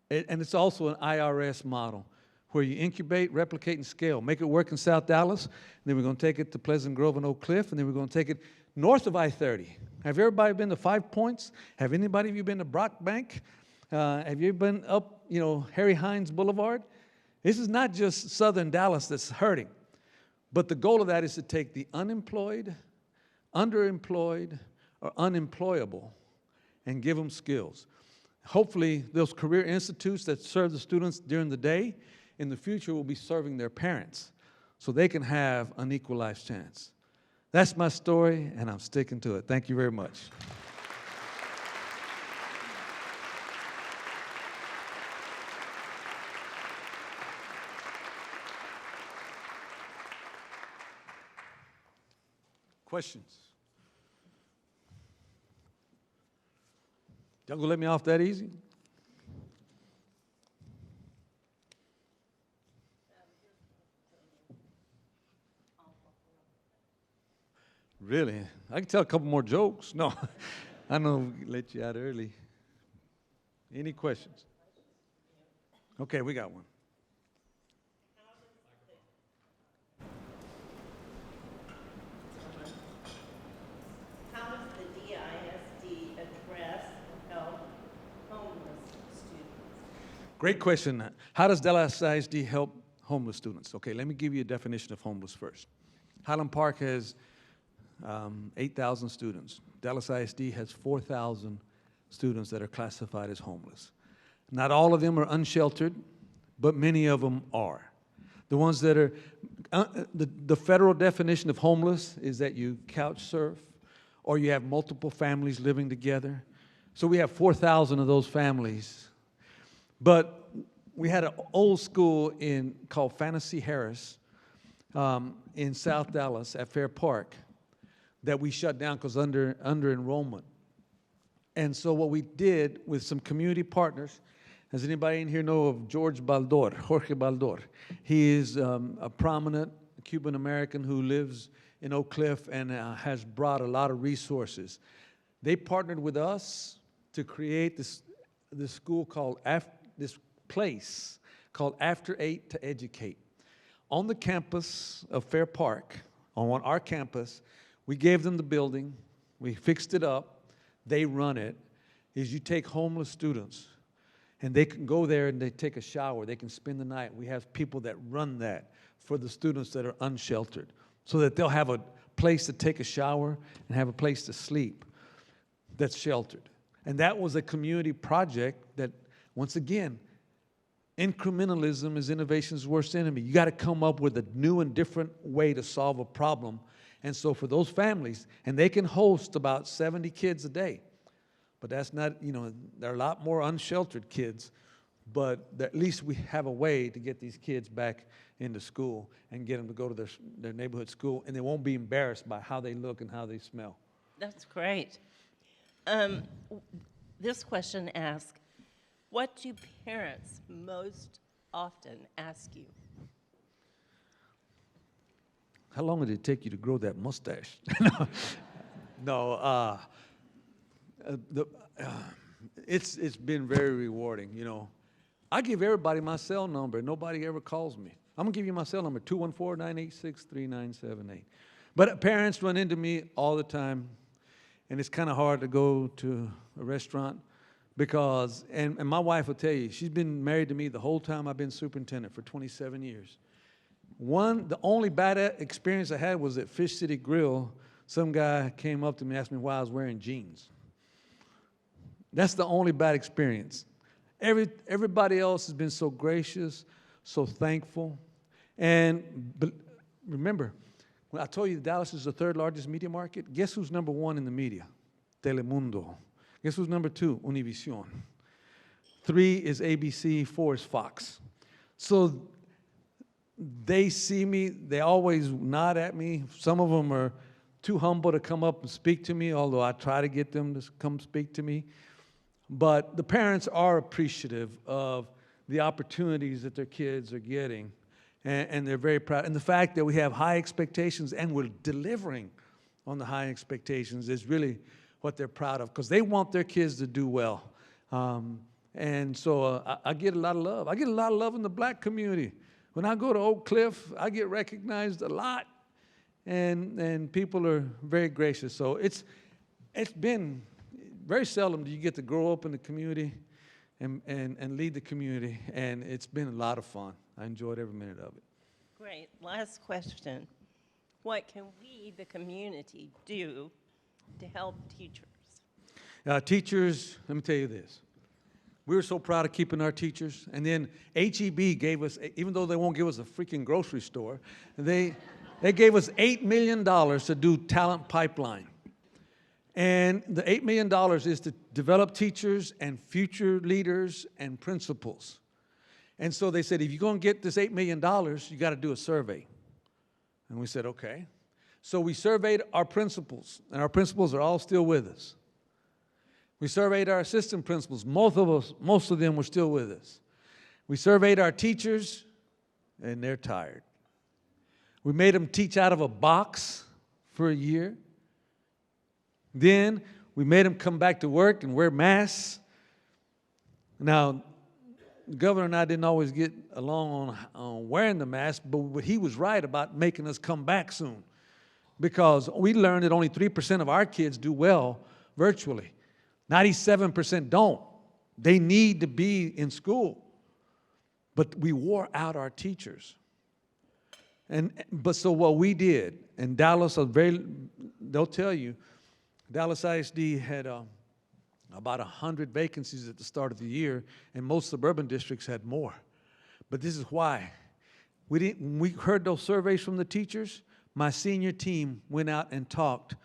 and it's also an IRS model, where you incubate, replicate, and scale. Make it work in South Dallas, and then we're going to take it to Pleasant Grove and Oak Cliff, and then we're going to take it north of I-30. Have everybody been to Five Points? Have anybody of you been to Brock Bank? Have you been up, Harry Hines Boulevard? This is not just southern Dallas that's hurting, but the goal of that is to take the unemployed, underemployed, or unemployable and give them skills. Hopefully, those career institutes that serve the students during the day, in the future will be serving their parents so they can have an equal life chance. That's my story, and I'm sticking to it. Thank you very much. Questions? Y'all gonna let me off that easy? Really? I can tell a couple more jokes. No, I know we let you out early. Any questions? Okay, we got one. How does the DISD address or help homeless students? Great question. How does Dallas ISD help homeless students? Okay, let me give you a definition of homeless first. Highland Park has 8,000 students. Dallas ISD has 4,000 students that are classified as homeless. Not all of them are unsheltered, but many of them are. The ones that are, the federal definition of homeless is that you couch surf or you have multiple families living together. So we have 4,000 of those families. But we had an old school called Fantasy Harris in South Dallas at Fair Park that we shut down because under enrollment. And so what we did with some community partners, Does anybody in here know of Jorge Baldor? He is a prominent Cuban-American who lives in Oak Cliff and has brought a lot of resources. They partnered with us to create this school called, this place called After 8 to Educate. On the campus of Fair Park, on our campus, we gave them the building, we fixed it up, they run it. Is you take homeless students, and they can go there and they take a shower, they can spend the night. We have people that run that for the students that are unsheltered, so that they'll have a place to take a shower and have a place to sleep that's sheltered. And that was a community project that, once again, incrementalism is innovation's worst enemy. You got to come up with a new and different way to solve a problem. And so for those families, and they can host about 70 kids a day, but that's not, there are a lot more unsheltered kids, but at least we have a way to get these kids back into school and get them to go to their neighborhood school, and they won't be embarrassed by how they look and how they smell. That's great. This question asks, what do parents most often ask you? How long did it take you to grow that mustache? No, it's been very rewarding, I give everybody my cell number. Nobody ever calls me. I'm going to give you my cell number, 214-986-3978. But parents run into me all the time, and it's kind of hard to go to a restaurant because, and my wife will tell you, she's been married to me the whole time I've been superintendent for 27 years. The only bad experience I had was at Fish City Grill. Some guy came up to me and asked me why I was wearing jeans. That's the only bad experience. Everybody else has been so gracious, so thankful. But remember, when I told you Dallas is the third largest media market, guess who's number one in the media? Telemundo. Guess who's number two? Univision. 3 is ABC, 4 is Fox. So they see me, they always nod at me. Some of them are too humble to come up and speak to me, although I try to get them to come speak to me. But the parents are appreciative of the opportunities that their kids are getting, and they're very proud. And the fact that we have high expectations and we're delivering on the high expectations is really what they're proud of, because they want their kids to do well. And so I get a lot of love. I get a lot of love in the black community. When I go to Oak Cliff, I get recognized a lot, and people are very gracious. So it's been very seldom do you get to grow up in the community and lead the community, and it's been a lot of fun. I enjoyed every minute of it. Great. Last question. What can we, the community, do to help teachers? Teachers, let me tell you this. We were so proud of keeping our teachers, and then HEB gave us, even though they won't give us a freaking grocery store, they gave us $8 million to do talent pipeline. And the $8 million is to develop teachers and future leaders and principals. And so they said, if you're going to get this $8 million, you got to do a survey. And we said, okay. So we surveyed our principals, and our principals are all still with us. We surveyed our assistant principals. Most of them were still with us. We surveyed our teachers, and they're tired. We made them teach out of a box for a year. Then we made them come back to work and wear masks. Now, the governor and I didn't always get along on wearing the mask, but he was right about making us come back soon, because we learned that only 3% of our kids do well virtually. 97% don't. They need to be in school. But we wore out our teachers. But so what we did, and Dallas, they'll tell you, Dallas ISD had about 100 vacancies at the start of the year, and most suburban districts had more. But this is why. When we heard those surveys from the teachers, my senior team went out and talked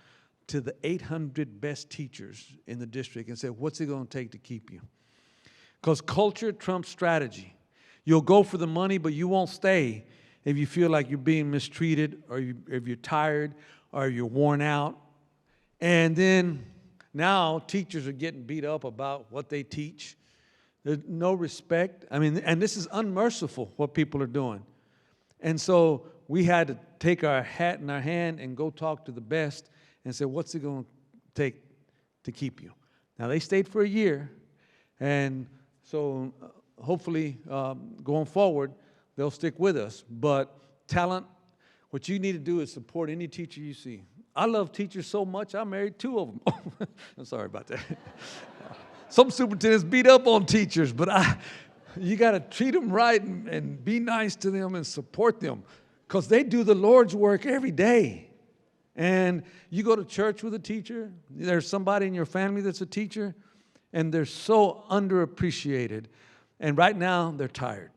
to the 800 best teachers in the district and said, what's it going to take to keep you? Because culture trumps strategy. You'll go for the money, but you won't stay if you feel like you're being mistreated, or if you're tired, or you're worn out. And then now teachers are getting beat up about what they teach. There's no respect. I mean, and this is unmerciful, what people are doing. And so we had to take our hat in our hand and go talk to the best and say, what's it going to take to keep you? Now, they stayed for a year, and so hopefully going forward, they'll stick with us. But talent, what you need to do is support any teacher you see. I love teachers so much, I married 2 of them. I'm sorry about that. Some superintendents beat up on teachers, but you got to treat them right and be nice to them and support them, because they do the Lord's work every day. And you go to church with a teacher, there's somebody in your family that's a teacher, and they're so underappreciated. And right now, they're tired.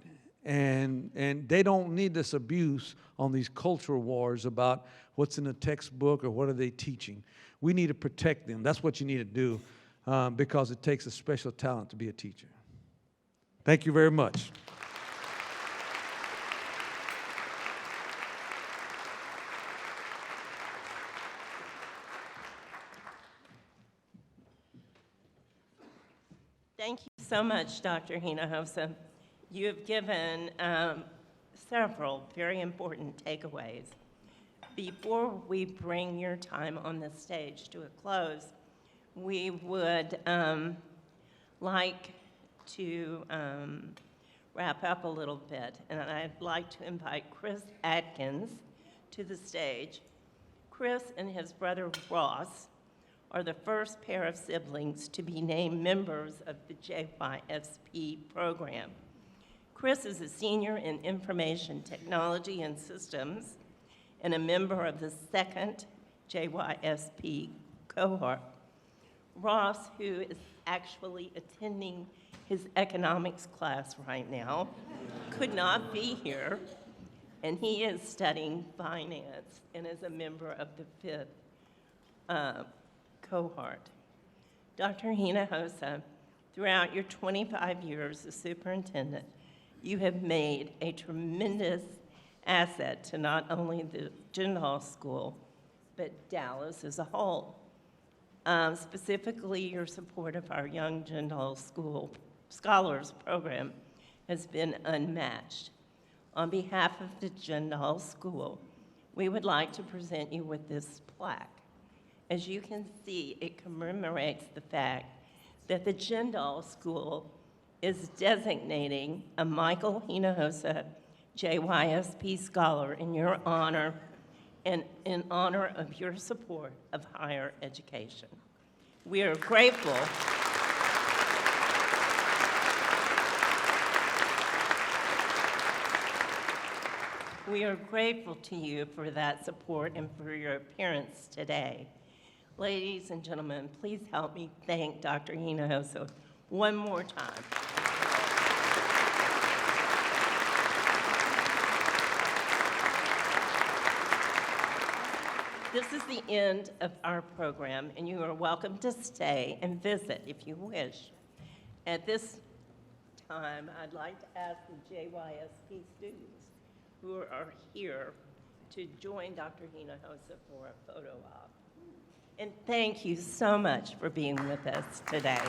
And they don't need this abuse on these cultural wars about what's in the textbook or what are they teaching. We need to protect them. That's what you need to do, because it takes a special talent to be a teacher. Thank you very much. Thank you so much, Dr. Hinojosa. You have given several very important takeaways. Before we bring your time on the stage to a close, we would like to wrap up a little bit, and I'd like to invite Chris Atkins to the stage. Chris and his brother Ross are the first pair of siblings to be named members of the JYSP program. Chris is a senior in information technology and systems and a member of the second JYSP cohort. Ross, who is actually attending his economics class right now, could not be here, and he is studying finance and is a member of the fifth cohort. Dr. Hinojosa, throughout your 25 years as superintendent, you have made a tremendous asset to not only the Jindal School, but Dallas as a whole. Specifically, your support of our Young Jindal School Scholars Program has been unmatched. On behalf of the Jindal School, we would like to present you with this plaque. As you can see, it commemorates the fact that the Jindal School is designating a Michael Hinojosa JYSP Scholar in your honor and in honor of your support of higher education. We are grateful. We are grateful to you for that support and for your appearance today. Ladies and gentlemen, please help me thank Dr. Hinojosa one more time. This is the end of our program, and you are welcome to stay and visit if you wish. At this time, I'd like to ask the JYSP students who are here to join Dr. Hinojosa for a photo op. And thank you so much for being with us today.